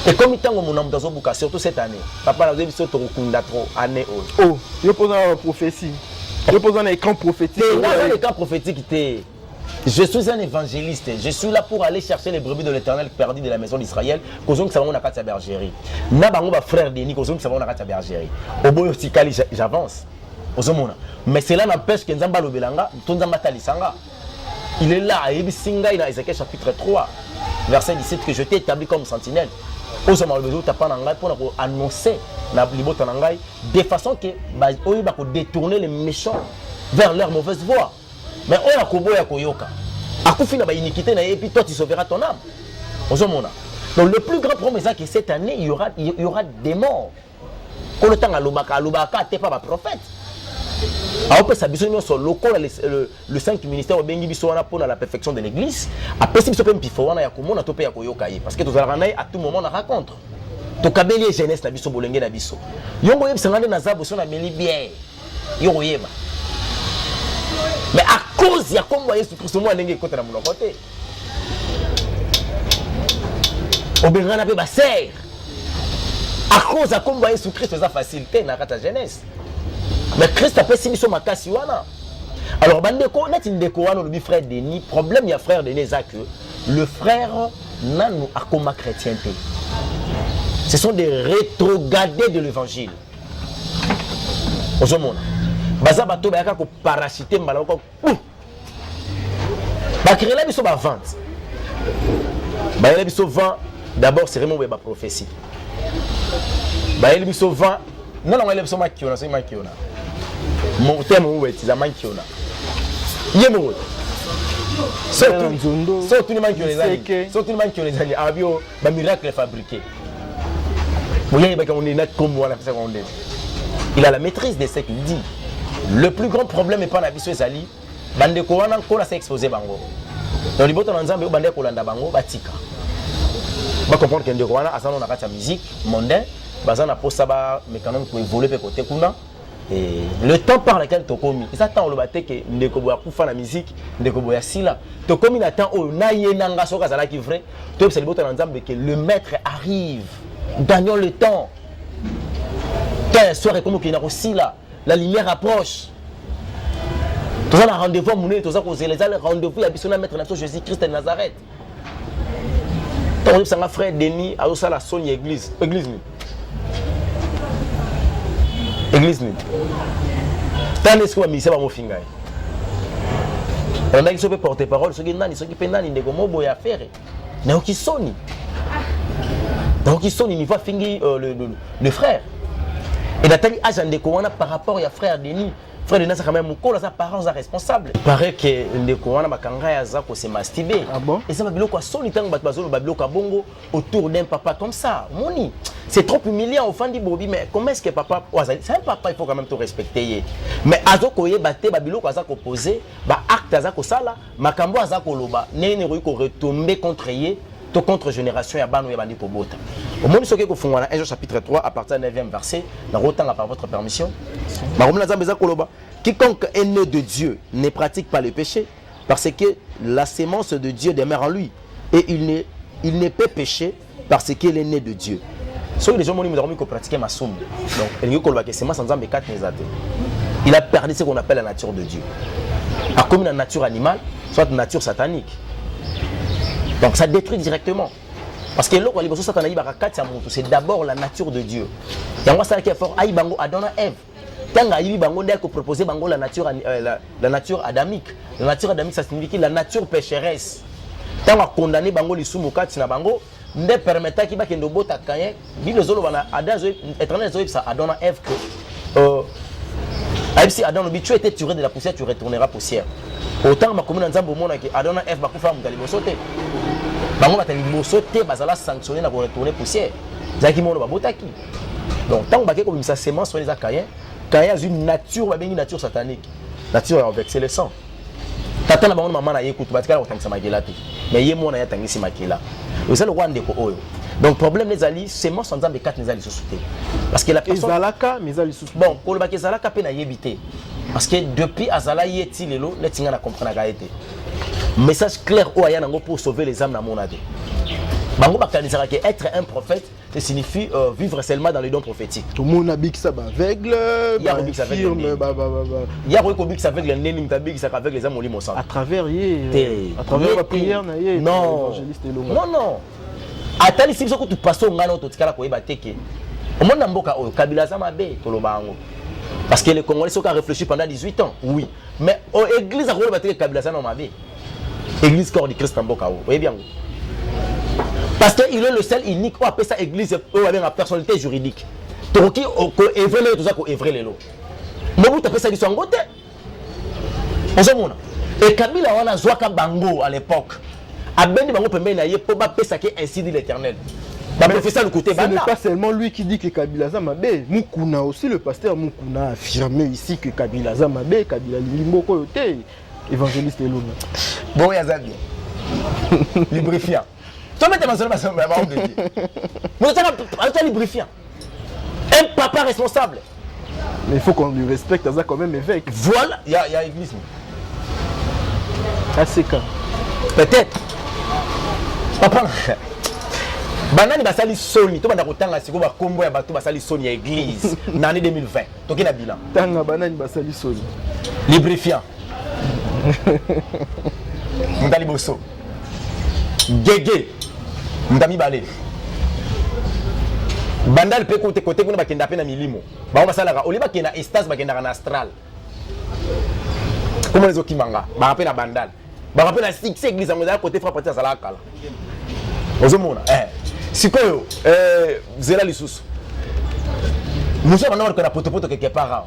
Et comme il tango mon âme dans un surtout cette année, papa la deuxième sorte de trop année. Oh, il pose une prophétie. Il pose un écran prophétique. Un écran prophétique. Je suis un évangéliste. Je suis là pour aller chercher les brebis de l'Éternel perdues de la maison d'Israël. Kozong savon na kati bergerie. Na bango ba frère Denis kozong savon na kati bergerie. Oboyo tikali j'avance. Ozomona. Mais cela n'empêche que Nzamba lobelanga, tonzamba talisanga. Il est là, il est dans Ézéchiel chapitre 3, verset 17, que je t'ai établi comme sentinelle. Osama le t'a pas pour annoncer de façon que détourner les méchants vers leur mauvaise voie. Mais on a kobo ya koyoka. Akufi na ba iniquité na et puis toi tu sauveras ton âme. Osomona. Donc le plus grand problème c'est que cette année il y aura des morts. Quand le temps alobaka t'es pas prophète. Alors, ça sur le 5 ministère pour la perfection de l'église. Après, si vous avez un pifo, on a parce que tout à tout moment on raconte. To kabeli jeunesse na biso bolenge na biso. Yongo yeb sangane na zabo so na meli bien. Yongo yeba. Mais à cause ya kombo Yesu Kristo mo ndenge kota na mon côté. Obengana pe ba serre. À cause ya kombo Yesu Kristo ça facilité na kata jeunesse. Mais Christ a fait si nous makasi wana. Alors bandeko net ndeko wana le frère Denis, problème il y a frère Denis ça que le frère nanu akoma chrétienté. Ce sont des rétrogradés de l'évangile. Ozomona. Baza bato ba yaka ko parasiter mbala ko. Ba créer la biso ba vente. Ba yela biso vent d'abord c'est vraiment ba prophétie. Ba yela biso vent non non yela biso makiona c'est makiona. Mon thème où est-il à Mankiona? Yemo. Surtout les Mankiona. Surtout les Mankiona. Avio, un miracle fabriqué. Vous voyez, on est net comme moi la seconde. Il a la maîtrise de ce qu'il dit. Le plus grand problème n'est pas la biso ezali. Bande ko wana ko la s'exposer bango. Dans les bottes en ensemble bande ko landa bango batika. va comprendre que ndeko wana asana na kati ya musique mondain bazana posa ba mais quand même pour évoluer pe côté kuna et le temps par lequel tokomi ça temps le baté que ndeko boya kufa na musique ndeko boya sila tokomi na temps o na yenanga soka zala ki vrai to c'est le boto na nzambe que le maître arrive gagnons le temps quelle soirée comme qui na aussi là la lumière approche. Tout ça, rendez-vous à Mouné, tout ça, les rendez-vous à Bissona, maître Nato Jésus-Christ de Nazareth. Ton ça frère Denis, à ça la Sonia église. Église ni. Église ni. Tant est-ce que va misser mon fingaï. On a qui se peut porter parole, ceux qui n'ont ceux qui pendant des comme boya faire. Mais qui sonne. Donc qui sonne, il va finir le frère. Et Nathalie Agende Kouana par rapport à frère Denis. Frère Denis, c'est quand même mon sa parents responsables. Il paraît que les Kouana Bakanga Yazako s'est masturbé. Ah bon? Et ça va bien quoi sonner tant que Bazolo Babilo Kabongo autour d'un papa comme ça. Moni, c'est trop humiliant au fond du Bobi, mais comment est-ce que papa. C'est un papa, il faut quand même te respecter. Mais Azoko Ye Bate Babilo Kazako posé, acte Azako Sala, Makambo Azako Loba, Néné Ruiko retomber contre Ye. Contre génération ya banu ya bandi ko bota. Au moment où fungwana un chapitre 3 à partir du 9e verset, na rotanga par votre permission. Quiconque est né de Dieu ne pratique pas le péché parce que la sémence de Dieu demeure en lui et il ne peut pécher parce qu'il est né de Dieu. Soit les gens m'ont dit qu'on pratiquait ma somme. Donc il a perdu ce qu'on appelle la nature de Dieu. A comme la nature animale, soit la nature satanique. Donc ça détruit directement. Parce que c'est d'abord la nature de Dieu. Et on va savoir qu'il est fort. Adam et Ève. Tant que proposer la nature adamique. La nature adamique, ça signifie la nature pécheresse. Tant qu'on condamné bango li sumukat na bango, ne permettait qu'il y ait bota kayen. Bi le zolo bana Adam éternel zoïb ça Adam et Ève que si Adam tu étais tiré de la poussière, tu retourneras poussière. Autant ma commune nzambo mona que Adam et Ève ba kufa mutali bosote. Bango batali bosote bazala sanctionné na ko retourner poussière. Zaki mono ba botaki. Donc tant que comme ça sémence sur les akayen, Kayen a une nature, une nature satanique. Nature a vexé le sang. Tata na bango maman na yekutu batika ko tangisa makela te. Mais ye mona ya tangisi makela. Et c'est le roi ndeko oyo. Donc problème les alliés, sémence en nzambe 4 les alliés sous-souté. Parce que la personne ezalaka mais ali sous. Bon, ko lobaki ezalaka pe na yebité. Parce que depuis azala yeti lelo, netinga na comprendre ka été. Message clair au aya nango pour sauver les âmes na monade. Bango bakanisaka que être un prophète, ça signifie vivre seulement dans les dons prophétiques. Tout le monde a big ça aveugle, il y a big ça aveugle. Il y a big ça aveugle, neni mtabig ça avec les âmes au limon sang. À travers à travers la prière na yé. Non. Non non. Atali si biso ko tu passo ngana to tikala ko yeba teke. Au monde na mboka oyo kabila za mabe to lobango. Parce que les Congolais sont réfléchi pendant 18 ans. Oui. Mais l'église a roulé battre kabila za na mabe. Église corps du Christ en mboka oyo. Voyez bien. Parce qu'il est le seul unique où appelle ça église avec une personnalité juridique. Donc qui évrele tout ça ko évrele lo. Mobutu appelle ça du sangote. On se mona. Et Kabila wana zwaka bango à l'époque. Abendi bango pembe na ye po ba pesa ke ainsi dit l'Éternel. Ba professeur le côté banda. Ce n'est pas seulement lui qui dit que Kabila Zamabe, Mukuna aussi le pasteur Mukuna a affirmé ici que Kabila Zamabe, Kabila Limboko yote évangéliste Elona. Bon yazabi. Lubrifiant. Toi mettez ma sœur ma parole de Dieu. Nous sommes lubrifiant. Un papa responsable. Mais il faut qu'on lui respecte ça quand même évêque. Voilà, il y a église. ACK. Peut-être. Papa. Banani basali soni to banda kotanga siko ba kombo ya bato basali soni ya église na année 2020 toki na bilan tanga banani basali soni lubrifiant Mutali boso gege mutami balé bandal pe côté kuna bakenda pe na milimo ba basala ka oliba kena estase bakenda na astral comment les okimanga ba rappela bandal ba rappela six église à côté fra partir sala kala ozomona sikoyo zela lisusu nous sommes en train potopoto quelque part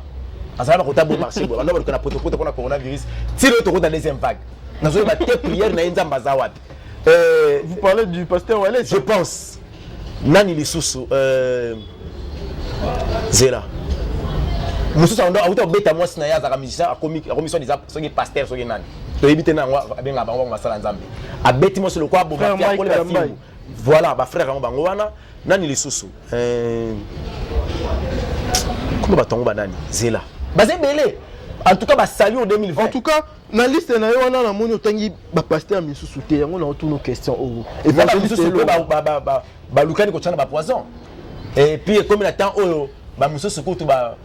azala ko tabu marché bo on a potopoto pour le coronavirus si le tour dans deuxième vague nous avons battu prière na nzamba zawat vous parlez du pasteur Wallace je pense nani lisusu zela mususu ndo auto beta moi sina ya za musicien a commission des soki pasteur soki nani to ebite na benga bango masala nzambe abeti mo sur le quoi bo ba faire pour les films voilà ba frère bango wana nani lisusu comment batongo banani zela bazé belé en tout cas ba salut en 2020 en tout cas na liste na yo wana na moni otangi ba pasteur misusu te yango na retourne aux questions au évangéliste ba lukani ko tchana ba poison et puis comme la temps oyo ba misusu ko to ba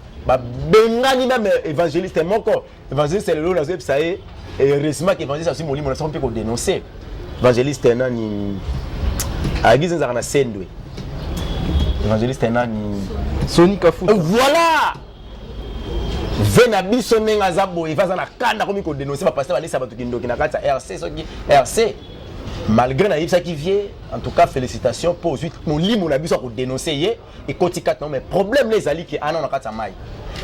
bengani même évangéliste moko évangéliste le lo na zep ça et heureusement que évangéliste aussi molimo na sompe ko dénoncer évangéliste nani agize nzaka na sendwe évangéliste nani Sony Kafuta voilà vena biso nenga zabo ivaza na kanda komi ko dénoncer ba pasteur balisa batu kindoki na kata RC soki RC malgré na yipsa qui vient en tout cas félicitations pour suite mon limo na biso ko dénoncer ye et kotika non mais problème les ali qui ana na kata mai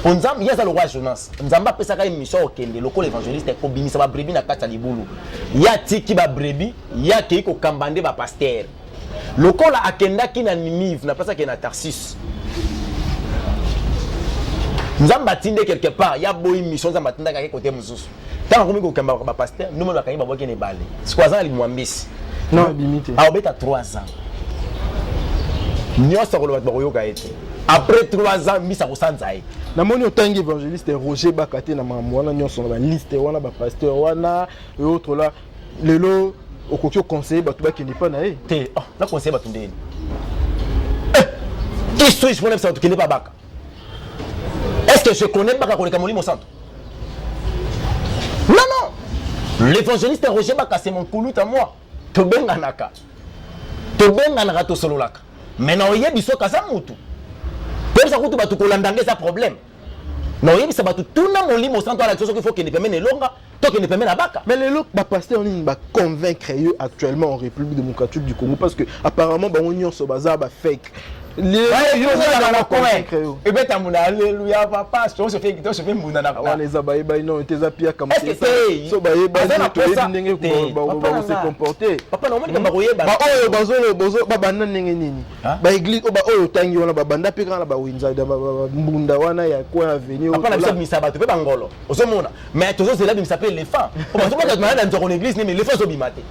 pour nzam yaza le roi Jonas nzamba pesa ka émission okende lokolo évangéliste ko bimisa ba brebi na kata libulu ya tiki ba brebi ya ke ko kambande ba pasteur lokola akenda ki na Ninive na pesa ke na Tarsis nzamba tinde quelque part ya boy mission nzamba tinda ka côté mususu tant komi ko kamba ba pasteur nous me ba kanyi ba boke ne balé squazan ali mwambisi non limité a obeta 3 ans nyosa ko lo ba yoka ete après 3 ans misa ko sanzaye na moni otangi évangéliste Roger Bakate na mamu wana nyonso na liste wana ba pasteur wana et autres là lelo okoki conseiller batu ba kende pa na e te oh na conseiller batu ndeni qui suis-je pour ne pas kende pa baka. Est-ce que je connais Baka Koleka Molimo Santo? Non, non. L'évangéliste Roger Baka, c'est mon couloute à moi. Tobenga naka. Tobenga naka to sololaka. Maintenant, il y a des choses comme ça, moutou. Comme ça, tu vas tout colandanguer, ça problème. Non, il y a des choses tout le monde Molimo Santo à la chose qu'il faut qu'il ne permette longa, toi qu'il ne permette la Baka. Mais les autres, pasteur, on va convaincre eux actuellement en République démocratique du Congo parce que apparemment, on y a ce bazar fake. Les alléluia papa je fais munda na papa les abaye non tes apia comme ça so baye ba ndenge ko se comporter papa na moni kamba koyeba ba oyo bozo ba banda ndenge nini ba église ba oyo tangi wana ba banda pe kana ba winza da mbunda wana ya kwa avenue papa na biso misaba to pe bangolo ozomona mais tozo zela bi misape l'éléphant on va pas que na nzoko église mais l'éléphant zo bimate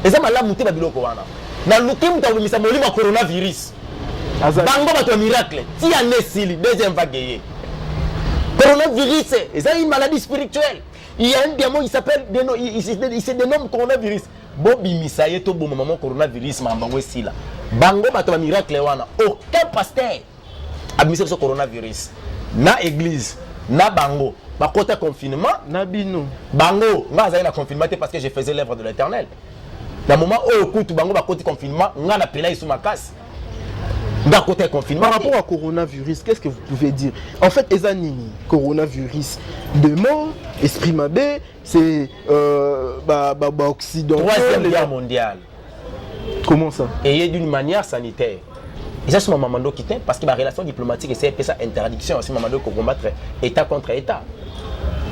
eza malamu te ba biloko wana na lukimu ta bimisa molimo coronavirus bango bato miracle ti ya nesili deuxième vague coronavirus c'est une maladie spirituelle il y a un diamant il s'appelle il se dénomme coronavirus bobi misaye to bo maman coronavirus mambango sila bango bato miracle wana aucun pasteur a mis ce coronavirus na église na bango ba côté confinement na bino bango nga za na confinement parce que je faisais l'œuvre de l'Éternel na moment au coup bango ba côté confinement nga na pela isu makasi. Côté confinement. Par rapport à coronavirus, qu'est-ce que vous pouvez dire? En fait, Ezanini, coronavirus, de mort, esprit mabé, c'est Occident. Troisième guerre mondiale. Comment ça? Et d'une manière sanitaire. Et ça, c'est mon maman qui tient parce que la relation diplomatique, c'est ça interdiction, c'est mon maman qui combattre État contre État.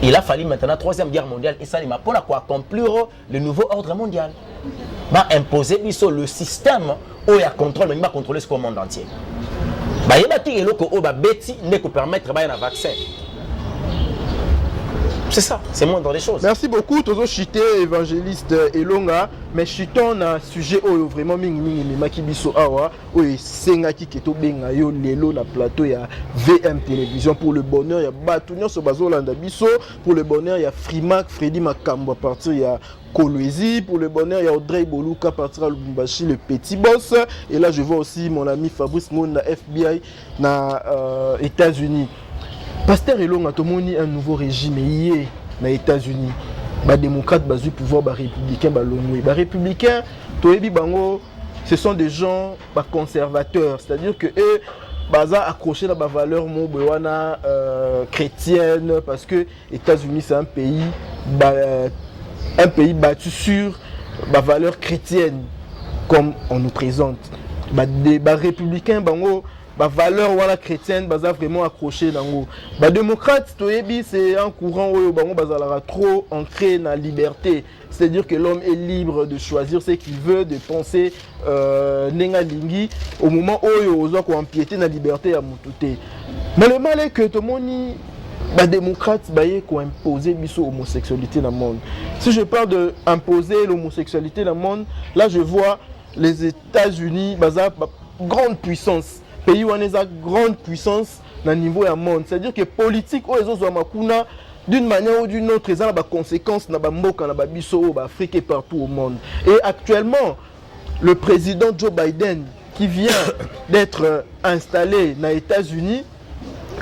Il a fallu maintenant troisième guerre mondiale et ça, il m'a pour accomplir le nouveau ordre mondial. Va imposer le système où il y a contrôle, mais il va contrôler ce monde entier. Il y a des gens qui permettre un vaccin. C'est ça, c'est moins dans les choses. Merci beaucoup, Tozo Chité, évangéliste Elonga. Mais chitons un sujet où vraiment Makibiso Awa, où Sengaki Keto Benga yo lelo na plateau ya VM Télévision pour le bonheur, il y a Batunion Sobazo Landabiso, pour le bonheur, il y a Frimac, Freddy Makambo à partir il y a Kolwezi, pour le bonheur, il y a Audrey Boluka à partir à Lubumbashi, le petit boss. Et là, je vois aussi mon ami Fabrice Moun, FBI, na États-Unis. Pasteur Elonga tomoni un nouveau régime hier aux États-Unis. Les démocrates basu pouvoir les républicains balongwe. Les républicains toyebi bango ce sont des gens conservateurs, c'est-à-dire que eux baza accrochés à la valeur mobewana chrétienne parce que les États-Unis c'est un pays battu sur la valeur chrétienne comme on nous présente. Les républicains bango la valeur wala chrétienne baza vraiment accroché nango. Ba démocrate toyebi c'est un courant où bango bazala trop ancré dans la liberté. C'est-à-dire que l'homme est libre de choisir ce qu'il veut, de penser nenga lingi au moment où ozo ko empiéter na liberté ya mututé. Mais le mal est que tout le monde les démocrates ont imposé l'homosexualité dans le monde. Si je parle d'imposer l'homosexualité dans le monde, là je vois les États-Unis, grande puissance. Pays où on est à grande puissance dans le niveau du monde. C'est-à-dire que politique, d'une manière ou d'une autre, ils ont des conséquences dans l'Afrique et partout au monde. Et actuellement, le président Joe Biden, qui vient d'être installé dans les États-Unis,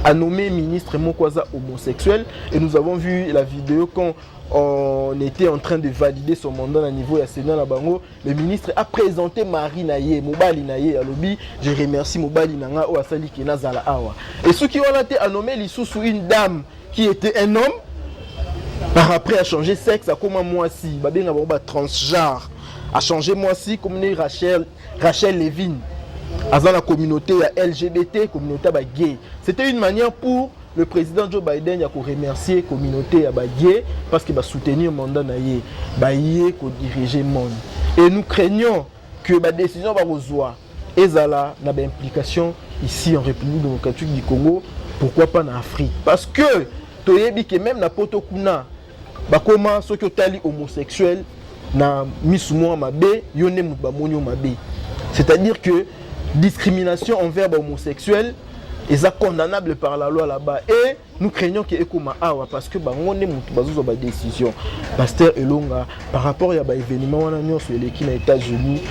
a nommé ministre Mokwaza homosexuel. Et nous avons vu la vidéo quand on était en train de valider son mandat au niveau de Sénat na bango. Le ministre a présenté Marie Naye, Mobali Naye à lobby. Je remercie Mobali Nanga ou Asali Kenazala Awa. Et ceux qui ont été nommé l'issue une dame qui était un homme, par après a changé sexe, a comme moi si, babé n'a pas transgenre, a changé moi si comme Rachel Levin. Dans la communauté LGBT, communauté gay. C'était une manière pour le président Joe Biden de remercier la communauté gay parce qu'il va soutenir le mandat naïe, pour diriger le monde. Et nous craignons que la décision va recevoir et ça a une implication ici en République démocratique du Congo, pourquoi pas en Afrique. Parce que même na Potokuna, comment ceux qui sont homosexuels na misumwa mabe, yone mubamonyo mabe. C'est-à-dire que discrimination envers les homosexuels est condamnable par la loi là-bas. Et nous craignons qu'il y ait comme awa parce que on est une décision. Pasteur Elonga, par rapport à l'événement sur les États-Unis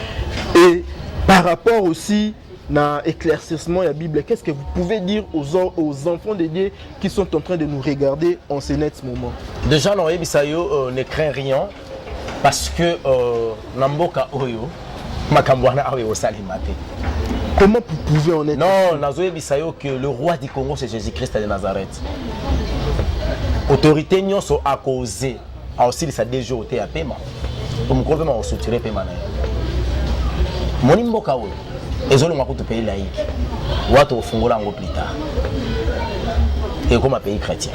et par rapport aussi à l'éclaircissement de la Bible, qu'est-ce que vous pouvez dire aux enfants de Dieu qui sont en train de nous regarder en ce moment? Déjà, ne craint rien parce que Namboka Oyo, Makambwana Oyo Salimate. Comment vous pouvez en être? Non, Nazoé Bisayo que le roi du Congo c'est Jésus-Christ de Nazareth. Autorité n'y a causé a aussi sa déjouté à paiement. Pour me comprendre, on soutient paiement. Mon imboka oyo, ezolo mwa kutu pays laïque. Watu ofungola ngo plus tard. Et comme un pays chrétien.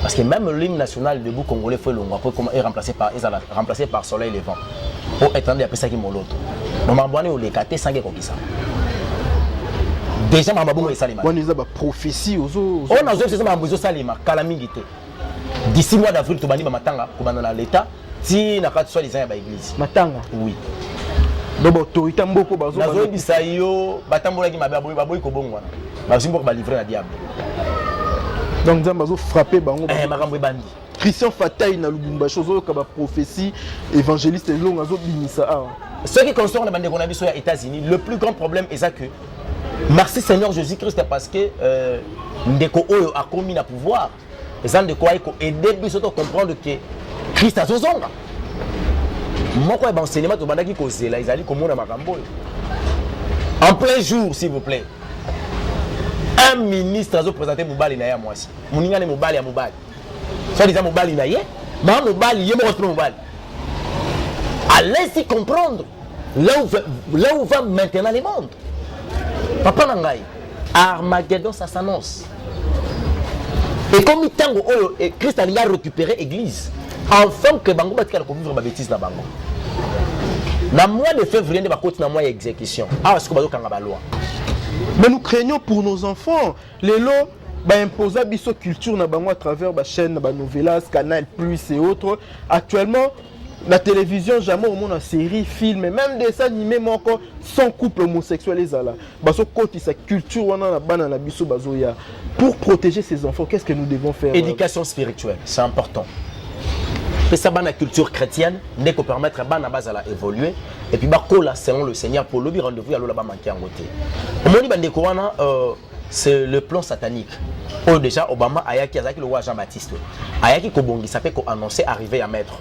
Parce que même l'hymne national debout congolais faut longo après comment est remplacé par Soleil Levant. Pour étendre après ça qui moloto. Mamabwane ou les katé sangé comme ça. Déjà mamabongo et salima. On a prophétie aux autres. On a aussi ça mamabongo salima calamité. D'ici mois d'avril to bani ba matanga ko bana l'état ti na kati soit les ans ba église. Matanga. Oui. Donc autorité mboko bazo. Nazo bisayo batambola ki mabe baboyi ko bongwana. Ba simbo ba livrer na diable. Donc nous avons frappé bango. Makambo bandi. Christian Fataï na Lubumba chozo ka ba prophétie évangéliste longo azo binisa a. Ce qui concerne les bandes qu'on a vu sur les États-Unis, le plus grand problème est ça que merci Seigneur Jésus-Christ parce que ndeko oyo a commis le pouvoir. Et ça de quoi aider biso à comprendre que Christ a zozonga. Moi quoi enseignement to bandaki ko zela izali komona makambo. En plein jour s'il vous plaît. Un ministre a présenté Mobali na ya mwasi. Muninga ne Mobali ya Mobali. Ça disant Mobali na ye, ba Mobali yemo retrouver Mobali. Allez-y comprendre là où va maintenant le monde. Papa Nangai, Armageddon ça s'annonce. Et comme il tango et Christ a récupéré l'église, enfin que Bango va vivre ma bêtise dans Bango. Dans le mois de février, il va continuer à mois d'exécution. Ah, est-ce que vous avez la loi? Mais nous craignons pour nos enfants. Les lots imposer la culture à travers la chaîne, la novelas, Canal Plus et autres. Actuellement, la télévision, jamais au monde en série, film, et même des dessins animés, encore sans couple homosexuel. Sa culture, pour protéger ces enfants, qu'est-ce que nous devons faire? Éducation spirituelle, c'est important. Et ça, la culture chrétienne, dès qu'on permet à la base à évoluer, et puis selon le Seigneur, pour le rendez-vous, il y a manqué en côté. C'est le plan satanique. Oh, déjà, Obama a le roi Jean-Baptiste. Ayaki Kobongi, ça fait qu'on annonçait arriver à mettre.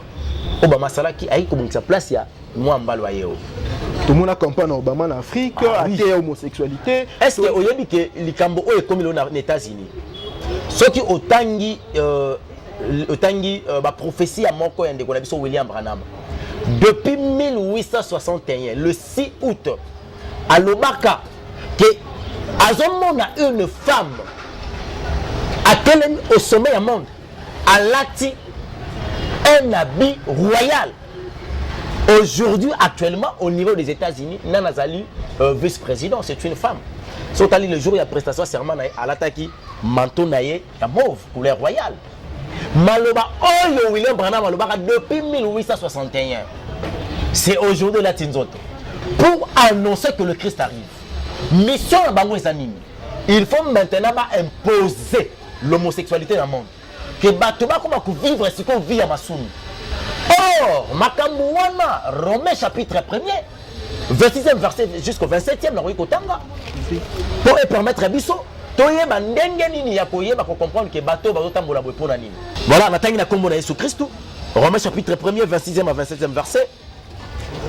Obama Salaki a eu sa place, il y a moi en baloyé. Tout le monde a campagne Obama en Afrique, à la homosexualité. Est-ce que vous savez que les Cambo est comme aux États-Unis? Ceux qui ont tangi la prophétie à mon coin de William Branham. Depuis 1861, le 6 août, à l'Obaka, que Azomon a une femme à quel au sommet du monde, à Lati, un habit royal. Aujourd'hui, actuellement, au niveau des États-Unis, Nana Zali, vice-président, c'est une femme. Sont allés le jour où il y a prestation serment à l'attaque, manteau naïe, à mauve, couleur royale. Maloba, oh, William Branham, Maloba, depuis 1861. C'est aujourd'hui la Tinzoto. pour annoncer que le Christ arrive. Mission à bango ezanini. Il faut maintenant imposer l'homosexualité dans le monde. Que batuba comment vivre ce qu'on vit à Massouni. Or, makambo wana, Romains chapitre 1er, 26e verset jusqu'au 27e, na kotanga. Pour permettre à biso toyeba ndenge nini ya koyeba ko comprendre que bateau bazotambola boye pona nini. Voilà, natangi na kombo na Yesu Christ. Romains chapitre 1er, 26e à 27e verset.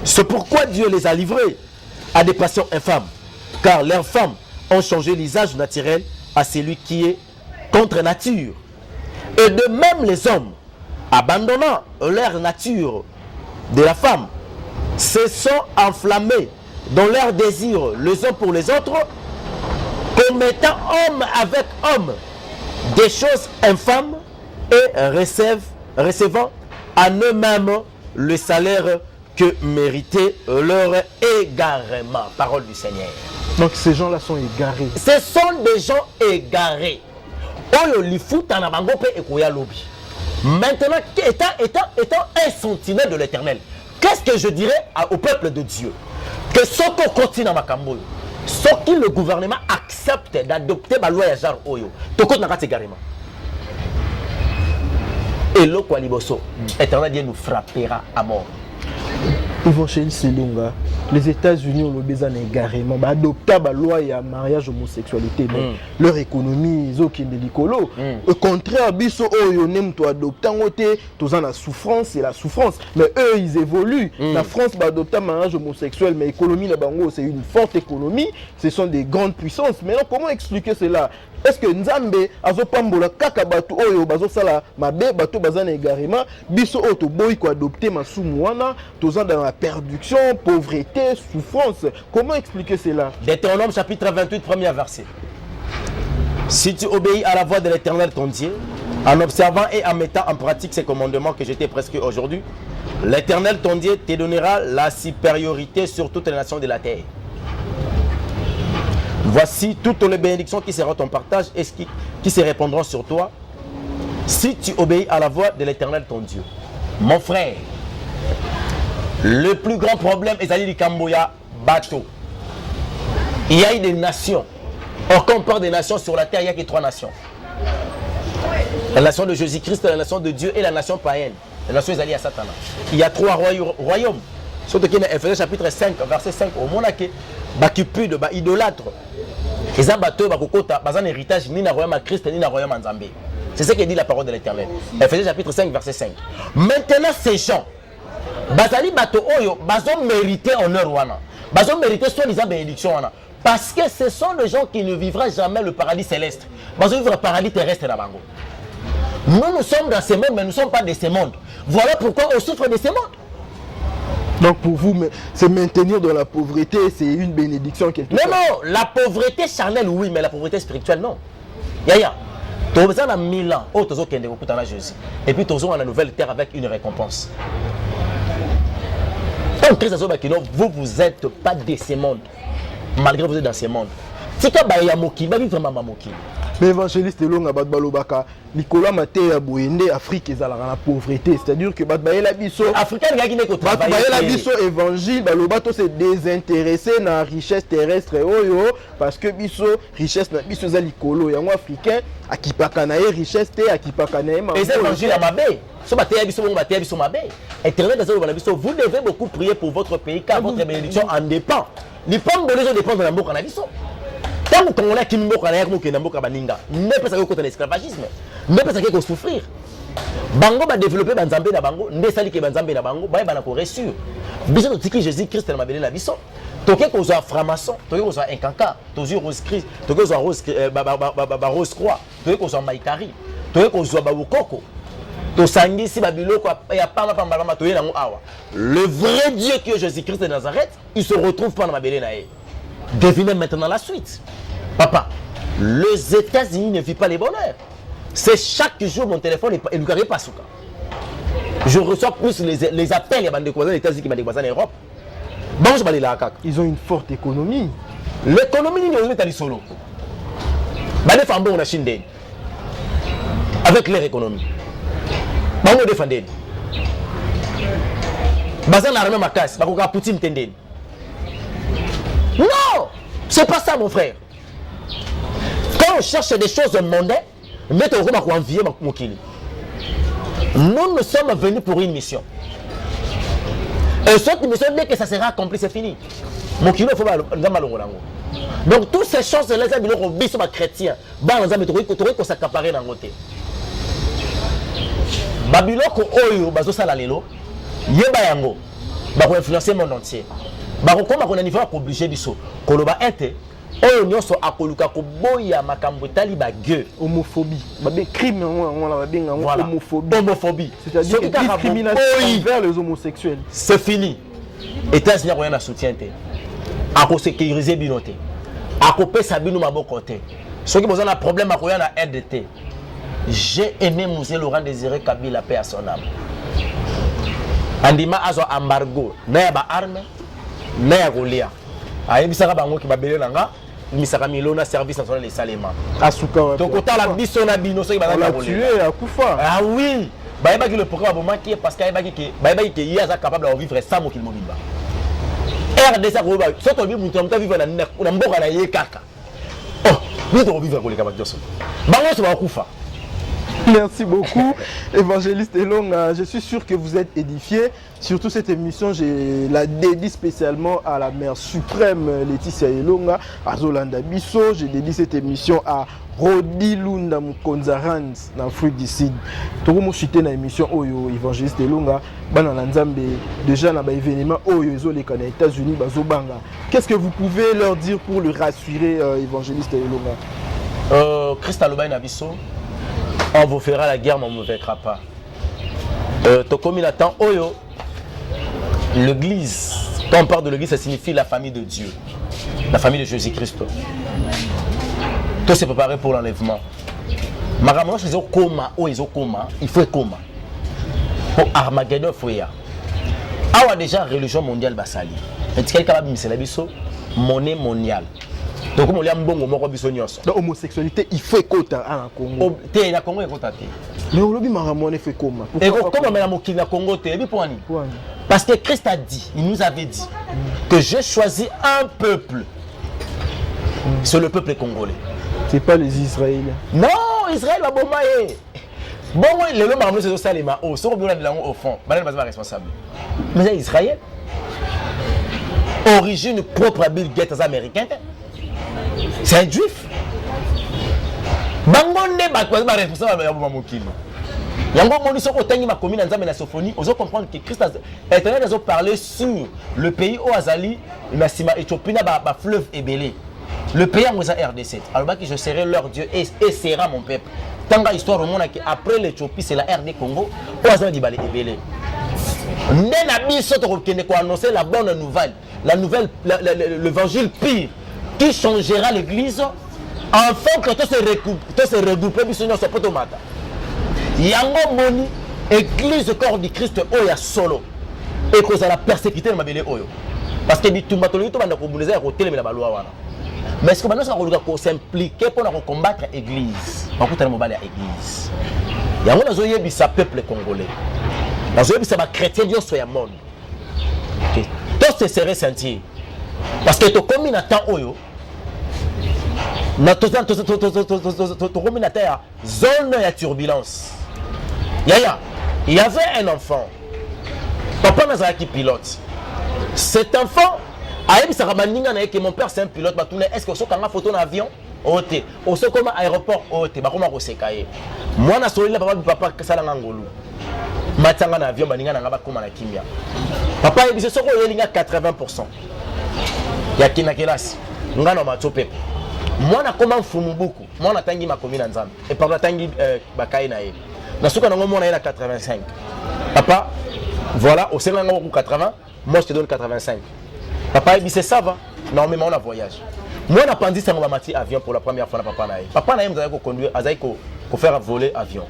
C'est pourquoi Dieu les a livrés à des passions infâmes, car leurs femmes ont changé l'usage naturel à celui qui est contre nature. Et de même les hommes, abandonnant leur nature de la femme, se sont enflammés dans leurs désirs les uns pour les autres, commettant homme avec homme des choses infâmes et recevant à eux-mêmes le salaire que méritait leur égarement. Parole du Seigneur. Donc ces gens-là sont égarés. Ce sont des gens égarés. Oyo lifuta na bango pe ekoya lobi. Maintenant, étant un sentinelle de l'Éternel, qu'est-ce que je dirais au peuple de Dieu? Que ce qu'on continue à Makambo, ce que le gouvernement accepte d'adopter la loi Yajar Oyo, tout le monde égarément. Et le Kwaliboso, l'Éternel Dieu nous frappera à mort. Évangile Selunga, les États-Unis ont le égarément adopté la loi et mariage homosexualité. Leur économie, ils ont l'icolo. Au contraire, biso oyo nem to adopté tous en la souffrance et la souffrance. Mais eux, ils évoluent. La France va adopter mariage homosexuel, mais l'économie là bango c'est une forte économie. Ce sont des grandes puissances. Maintenant, comment expliquer cela? Est-ce que Nzambe azopambola kaka batu oyo bazo sala mabe batu bazana égarément biso oto boy ko adopter masumu wana tous dans la perdition, pauvreté, souffrance. Comment expliquer cela? Deutéronome chapitre 28 premier verset. Si tu obéis à la voix de l'Éternel ton Dieu, en observant et en mettant en pratique ces commandements que je t'ai prescrits aujourd'hui, l'Éternel ton Dieu te donnera la supériorité sur toutes les nations de la terre. Voici toutes les bénédictions qui seront ton partage et qui se répandront sur toi si tu obéis à la voix de l'Éternel ton Dieu. Mon frère, le plus grand problème est d'aller du Camboya bateau. Il y a eu des nations. On compare des nations sur la terre, il n'y a que 3 nations. La nation de Jésus-Christ, la nation de Dieu et la nation païenne. La nation est alliée à Satan. Il y a 3 royaumes. Surtout qu'il y a Ephésiens chapitre 5, verset 5. Au monde qui bacupude, idolâtre. Les abattus, ils ont un héritage ni dans le royaume à Christ ni dans le royaume à Nzambé. C'est ce que dit la parole de l'Éternel. Ephésiens chapitre 5, verset 5. Maintenant, ces gens, bazali bato oyo bazo mérité honneur wana bazo mérité soi-disant bénédiction wana parce que ce sont les gens qui ne vivront jamais le paradis céleste, bazo vivre le paradis terrestre na bango. Nous sommes dans ce monde mais nous ne sommes pas de ce monde. Voilà pourquoi on souffre de ce monde. Donc pour vous, se maintenir dans la pauvreté, c'est une bénédiction quelque part. Non, la pauvreté charnelle oui, mais la pauvreté spirituelle non. Yaya, tu as besoin de 1000 ans, oh, tu as Jésus. Et puis tu as la nouvelle terre avec une récompense. Vous n'êtes pas de ce monde, malgré que vous êtes dans ce monde. Si tu as moki, vraiment moki. Mais évangéliste longa bat balobaka Nicolas Maté ya boyende Afrique ezala la pauvreté, c'est-à-dire que bat bayela biso africain nga ki ne ko travailler. Bat bayela biso évangile balobato se désintéresser na richesse terrestre oyo parce que biso richesse na biso za likolo yango africain akipaka na ye richesse te akipaka na ye ma. Et c'est évangile à mabe. So bateya biso bon bateya biso mabe. Éternel dans le biso, vous devez beaucoup prier pour votre pays car votre bénédiction en dépend. Les pommes de dépend de la mboka na biso. Tant que on a qui mboka na yako na mboka baninga, ne peut pas côté l'esclavagisme, ne peut pas souffrir. Bango ba développer banzambe na bango, ne sali ke banzambe na bango, ba na ko reçu. Biso to tiki Jésus Christ na mabele na biso. Toke ko zo franc-maçon, toke ko zo incanca, toke rose Christ, toke ko zo rose rose croix, toke ko zo maïkari, toke ko zo ba wokoko. To sangisi ba biloko ya pamba pamba pamba toye na ngo awa. Le vrai Dieu qui est Jésus-Christ de Nazareth, il se retrouve pas na mabele na ye. Devinez maintenant la suite. Papa, les États-Unis ne vivent pas les bonheurs. C'est chaque jour mon téléphone et nous n'arrive pas sous. Je reçois plus les appels des voisins des États-Unis qui des voisins en Europe. Bon, je vais aller là. Ils ont une forte économie. L'économie, nous est allé solo. Les femmes, on a Chine avec leur économie. Bon, on défend. Bazan l'armée ma casse, Poutine tende. C'est pas ça, mon frère. Quand on cherche des choses mondaines, mais on va envier mon kili. Nous sommes venus pour une mission. Et cette mission, dès que ça sera accompli, c'est fini. Mon kilo, il faut pas. Donc, toutes ces choses, les amis, nous sommes chrétiens. Nous sommes s'accaparer dans le côté. Babiloko oyo bazo sala lelo yeba yango ba ko influencer le monde entier ba ko koma ko na niveau ko obliger biso koloba ete oyo nyonso akoluka ko boya makambo tali ba gueux homophobie babe crime on la benga homophobie c'est-à-dire discrimination envers les homosexuels c'est fini États-Unis ko yana soutien te ako sécuriser binoté ako pesa bino maboko te soki bozana problème ako yana aide te. J'ai aimé Moussé Laurent Désiré Kabila, paix à son âme. Andima azo embargo, na ba arme, na golia. Ayi bisaka bango ki babele nanga, misaka milona service national de Salema. Asuka wa. Donc autant la biso na bino so ki bazaka golia. Tué à Koufa. Ah oui. Baïba qui le programme manqué parce qu'aïba qui est capable de vivre sans mot mobile. RDC ko ba, so to bi mutu mutu vivre na mboka na ye kaka. Oh, ni to vivre ko le kaba joso. Bango so ba kufa. Merci beaucoup, évangéliste Elonga. Je suis sûr que vous êtes édifiés. Surtout cette émission, je la dédie spécialement à la mère suprême Laetitia Elonga, à Zolanda Bisso. Je dédie cette émission à Rodi Lunda Mkonzarans, dans l'Afrique du Sud. Tout le monde chité dans l'émission Oyo, évangéliste Elonga. Déjà, dans l'événement Oyo, ils ont les États-Unis, Bazobanga. Qu'est-ce que vous pouvez leur dire pour le rassurer, évangéliste Elonga? Christ Aloba Nabiso. On vous fera la guerre, mais on ne vous vaincra pas. Tokomi Nathan Oyo, l'église, quand on parle de l'église, ça signifie la famille de Dieu, la famille de Jésus-Christ. Tout s'est préparé pour l'enlèvement. Maramon, ils ont coma, il faut coma. Pour Armageddon, il faut y aller. Ah, déjà, religion mondiale, Basali. Est-ce qu'il y a quelqu'un monnaie mondiale? Donc, on a un bon moment de l'homosexualité, il faut écouter à Congo. Il a Congo écouter. Mais on l'a Maramon fait comment? Et comment on a Congo? Parce que Christ a dit, il nous avait dit que j'ai choisi un peuple. C'est le peuple congolais. C'est pas les Israéliens. Non, Israël va bomber. Bon, les hommes Maramon c'est au Salima. Oh, c'est au fond. Madame n'est pas responsable. Mais c'est Israël. Origine propre à Bill Gates américain. C'est un juif. Bangonde ba responsable ya mokili. Yango moni soko tangi makomi na nzambe na sophonie, ozo comprendre que Christ éternel a parlé sur le pays au Azali, na sima Éthiopie na ba fleuve ébélé. Le pays en RD7. Alors que je serai leur Dieu et sera mon peuple. Tanga histoire au monde que après l'Éthiopie c'est la RD Congo, au Azali di balé ébélé. Nena biso to kende ko annoncer la bonne nouvelle, l'évangile pire. Qui changera l'église afin que tout se regroupe biso nyonso poto mata yango moni église corps du Christ oya solo et cause à la persécuter na mabele oyo parce que bitumba to lito banda ko buneza ya ko telemela balwa wana mais est-ce que bana ça ko s'impliquer pour combattre église bakutana mobali ya église yango nazo yebisa peuple congolais nazo yebisa ba chrétien nyonso ya monde tout se serait sentir parce que to komi na temps oyo na to komi na terre zone ya turbulence. Il y avait un enfant. Papa Nazaraki pilote. Cet enfant a dit que mon père c'est un pilote. Est-ce que vous avez une photo d'avion? Ote. Au comme aéroport ote. Bakoma ko sekaye. Moi na solila papa sala ngangolu. Matanga na avion baninga na ngaba koma na kimia. Papa il dit soko yelinga 80%. Ya kina kelasi. Ngana matsope. Moi na koma mfumubuku. Moi na tangi makomi na nzambe. Et par la tangi bakaye na ye. Na suka na ngomona na 85. Papa, voilà, au Sénégal on a 80, moi je te donne 85. Papa il dit c'est ça va. Normalement on a voyage. Moi on a pensé ça on va mati avion pour la première fois na papa na ye. Papa na ye mzali ko conduire, azali ko faire voler avion.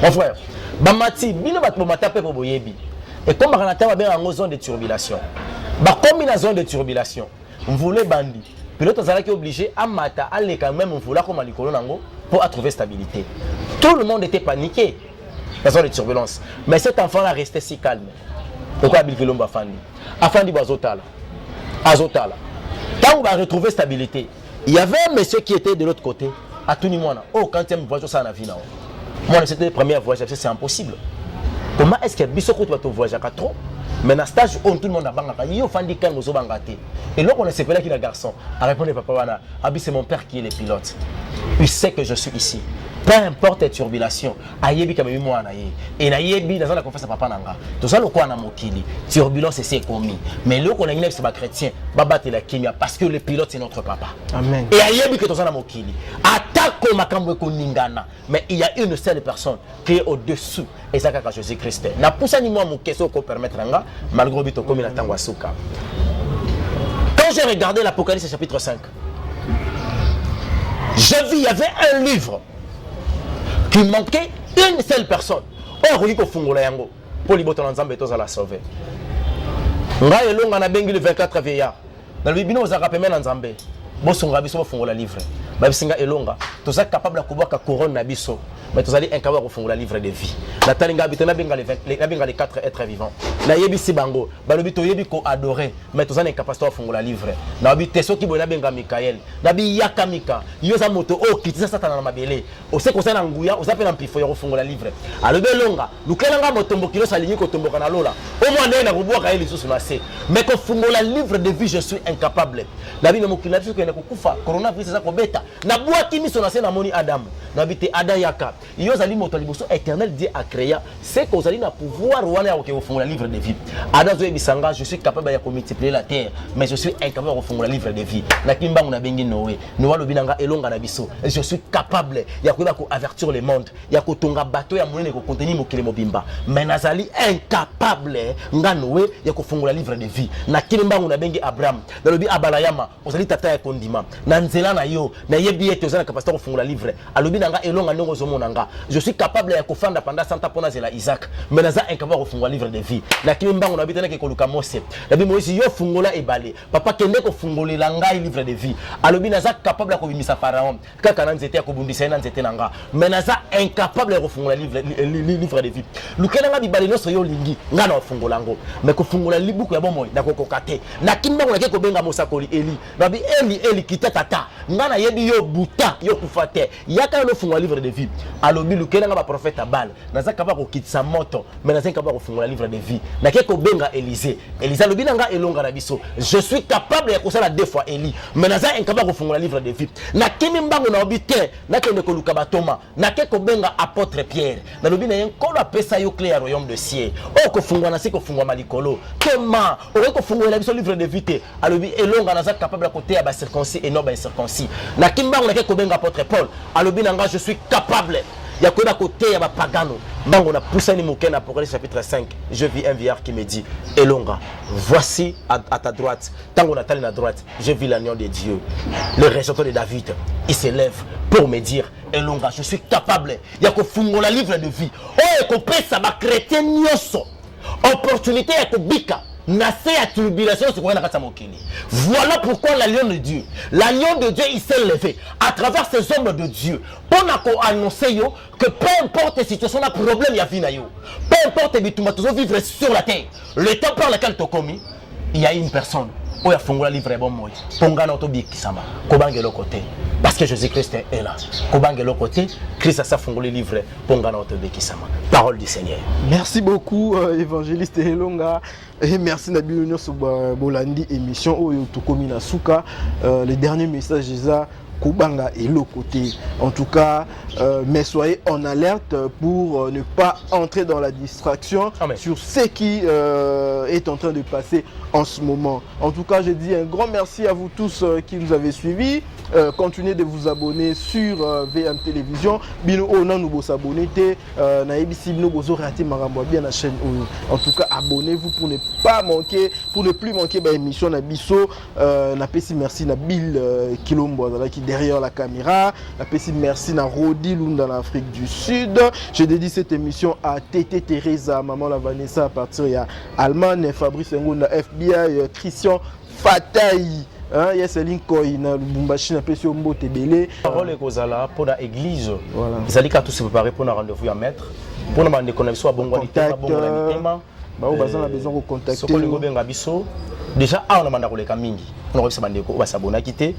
Mon frère, ba mati bino ba to mata pe po boyebi. Et comme on a en zone de turbulation. Ba comme une zone de turbulation. On voulait bandi. Pilote azali obligé à mata aller quand même on voulait comme likolo nango pour trouver stabilité. Tout le monde était paniqué. La zone de turbulence. Mais cet enfant a resté si calme. Pourquoi Bill Kilomba Fandi Afandi Azotala. Azotala. Quand on va retrouver stabilité, il y avait un monsieur qui était de l'autre côté, à tout niveau. Oh, quand il y a un voyage, ça n'a vie. Moi, c'était le premier voyage, c'est impossible. Comment est-ce que Bissoko va te voyager à trop? Mais dans le stage où tout le monde a bangaka, il y a des gens qui ont bangate. Et là, on s'est fait là qu'il a garçon. A répondu papa Wana, Abi, c'est mon père qui est le pilote. Il sait que je suis ici. Peu importe les turbulences, ayebi quand même moi naïe. Et naïebi dans la confiance à papa nanga. Tout ça le quoi na mokili. Turbulence c'est commis. Mais le qu'on a une c'est pas chrétien. Babate la kimia parce que le pilote c'est notre papa. Amen. Et ayebi que tout ça na mokili. Attaque makambo ko ningana. Mais il y a une seule personne qui est au-dessous. Et ça kaka Jésus-Christ. Na poussa ni moi mon question ko permettre nga malgré bito comme na tangwa suka. Quand j'ai regardé l'Apocalypse chapitre 5, j'ai vu il y avait un livre qui manquait une seule personne. Oh, il faut fungola yango. Pour les boutons ensemble, tous à la sauver. Nga elonga na bengi le 24 vieillard. Dans le bibino za rappeler ensemble. Bosonga biso fungola livre. Ba bisinga elonga. Tous ça capable de couper couronne na biso. Mais tous allez incapable de fungola livre de vie. La talinga bitena benga les 4 êtres vivants. Na yebisi bango. Ba lo bito yebi ko adorer. Mais tous allez incapable de fungola livre. Na bité so ki bona benga Michael. Na bi yakamika. Yoza moto o kitisa satana na mabele. O se ko sana nguya, o sapela mpifo ya fungola livre. A lo belonga. Lukelanga motombo kilo salingi ko tomboka na lola. O mo ndena na kubwa ka eli susu na se. Mais ko fungola livre de vie je suis incapable. La Bible mokila biso ko na kukufa. Coronavirus za ko beta. Na bwa kimi so na se na moni Adam. Na bité Adam yaka. Yozali moto liboso éternel Dieu a créé. C'est que vous allez na pouvoir wana ya ko fungola livre de vie. Adam zo ebisanga je suis capable ya ko multiplier la terre, mais je suis incapable de fungola livre de vie. Na kimba na bengi Noé. Noé lo binanga elonga na biso. Je suis capable ya ko avertir le monde. Ya ko tonga bateau ya monene ko contenir mokile mobimba. Mais nazali incapable nga Noé ya ko fungola livre de vie. Na kimba na bengi Abraham. Na lobi abalayama, ozali tata ya kondima. Na nzela na yo, na yebi ete ozala capacité de fungola livre. Alobi nanga elonga ndongo zomonanga. Je suis capable de kofanda pendant 100 ans pour nazela Isaac, mais naza incapable de fungola livre de vie. Na kimba na bitana ke koluka Mose. Na bi Moïse yo fungola ebale. Papa kende ko fungolela ngai livre de vie. Alobi naza capable ko bimisa Pharaon. Kaka na nzete ya ko bundisa na nzete nanga. Mais naza incapable de fungola livre de vie. Lukela nga bibale no so yo lingi nga na fungola ngo. Mais ko fungola libuku ya bomoy na ko kokate. Na kimba na ke ko benga mosakoli Eli. Na bi Eli kitatata. Nga na yebi yo buta yo kufate. Yaka no fungola livre de vie. Alobi lukela nga ba prophète Abal. Naza capable ko kitisa moto, mais naza capable ko fungola livre de vie. Na ke ko benga Élisée. Élisée alobi nga elonga na biso. Je suis capable ko sala deux fois Eli, mais naza incapable ko fungola livre de vie. Na kimi mbango na obite, na kende ko luka batoma. Na ke ko benga apôtre Pierre. Na lobi na yenkolo apesa yo clé ya royaume de ciel. O ko fungwa na se ko fungwa malikolo. Tema, o ko fungwa na biso livre de vie. Alobi elonga naza capable ko te ya ba circoncis et non ba incirconcis. Na kimbango na ke ko benga apôtre Paul. Alobi nga je suis capable. Il y a que d'un côté, il y a pagano. On a poussé ni Moukena pour le chapitre 5. Je vis un vieillard qui me dit Elonga, voici à ta droite. Tant qu'on attend à droite, je vis l'agneau de Dieu. Le résultat de David, il s'élève pour me dire Elonga, je suis capable. Il y a que fungola livre de vie. Oh, et que ça va chrétien nyoso. Opportunité à Bika. Voilà pourquoi l'agneau de Dieu, il s'est levé à travers ces hommes de Dieu pour annoncer que peu importe les situations, le problème, il y a vie, peu importe les situations, vivre sur la terre, le temps par lequel tu as commis, il y a une personne où il y a un livre bon moi, parce que Jésus-Christ est là. Kobange côté, Christ a sa fongolé livre pour parole du Seigneur. Merci beaucoup évangéliste Elonga et merci Nabi Union sur Bolandi émission Oyo Tukomina Suka. Le dernier message déjà Kobanga et l'autre côté. En tout cas, mais soyez en alerte pour ne pas entrer dans la distraction sur ce qui est en train de passer en ce moment. En tout cas, je dis un grand merci à vous tous qui nous avez suivis. Continuez de vous abonner sur VM Télévision. Bino Ona nous vous abonnez. Na ABC Bino vous raté marambo bien la chaîne. En tout cas, abonnez-vous pour ne pas manquer, pour ne plus manquer l'émission na biso. Na pesi merci na Bill Kilombo qui derrière la caméra. Na pesi merci na Rodi Lunda dans l'Afrique du Sud. Je dédie cette émission à Tété Teresa, maman la Vanessa à partir de Allemagne, Fabrice Ngunda FBI, Christian Fataï. Il y a Céline Koïna, Lubumbashi, na pesi Ombo Tebele. Parole est kozala pour la église. Ils allaient tous se préparer pour un rendez-vous à mettre. Pour nous demander qu'on soit bon, Bah on a besoin de contacter. Soko lingo benga biso. Déjà on a manda koleka mingi. On a bisa bandeko ba s'abonner quitté.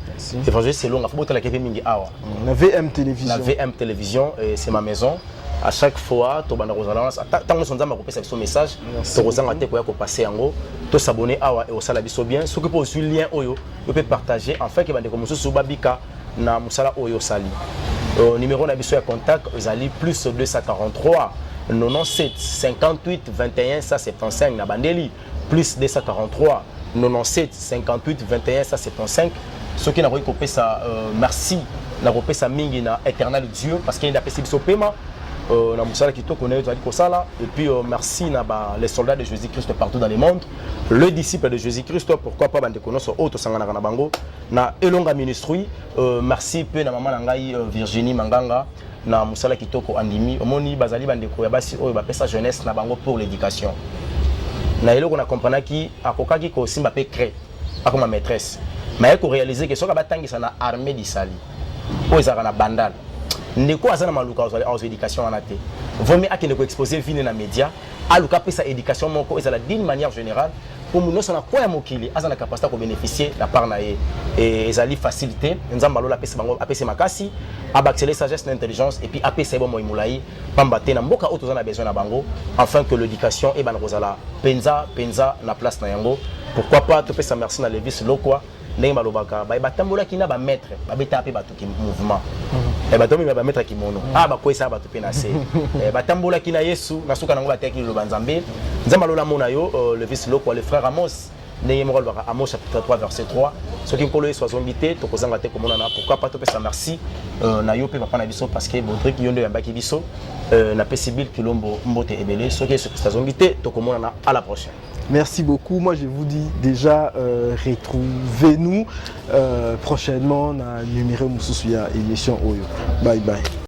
Et franchement c'est long, faut la kepe mingi awa. La VM télévision. La VM télévision c'est ma maison. À chaque fois to banda kozala tant que sonza ma kopesa biso message to kozanga te ko ya ko passer yango to s'abonner awa et osala biso bien. Ce que pour sur lien oyo, vous pouvez partager enfin que bandeko mususu babika na musala oyo sali. Numéro na biso ya contact ezali plus 243 97 58 21 175 na bandeli plus 243 97 58 21 175 ce qui n'a pas coupé ça merci n'a coupé ça mingi na éternel Dieu parce qu'il a passé biso paiement na musala kitoko connaît tu ko sala et puis merci na ba les soldats de Jésus-Christ partout dans le monde le disciple de Jésus-Christ pourquoi pas bande konoso auto sangana na bango na elonga ministry merci pe na maman na ngai Virginie Manganga na musala kitoko andimi omoni bazali bande ko ya basi oyo ba pesa jeunesse na bango pour l'éducation na eloko na comprendre ki akokaki ko simba pe cré akoma maîtresse mais ko réaliser que soka batangisa na armée d'Isali o ezaka na bandal ndeko azana maluka aux éducation en athée vaut mieux akende ko exposer vine na média aluka pesa éducation moko ezala d'une manière générale pour nous na quoi ya mokili azana capacité ko bénéficier la part na et ezali facilité nzamba lola pesa bango apesa makasi abaxeler sagesse l'intelligence et puis apesa bon moi mulai pamba te na mboka auto zana besoin na bango afin que l'éducation et ban rozala penza na place na yango pourquoi pas to pesa merci na Levis lokwa ndenge balobaka ba batambola kina ba maître ba beta pe batu ki mouvement e batomi ba maître ki mono ba kwesa batu pe na se batambola kina Yesu na suka nango bateki lo banzambe nzamba lola mona yo le vice lokwa le frère Amos ndenge mo balobaka Amos chapitre 3 verset 3 ce qui nkolo yesu azongite to kozanga te komona na pourquoi pas to pesa merci na yo pe papa na biso parce que bon truc yondo yambaki biso na pesibil kilombo mbote ebele ce qui yesu azongite to komona na à la prochaine. Merci beaucoup. Moi, je vous dis déjà, retrouvez-nous prochainement dans le numéro Moussousouya émission Oyo. Bye bye.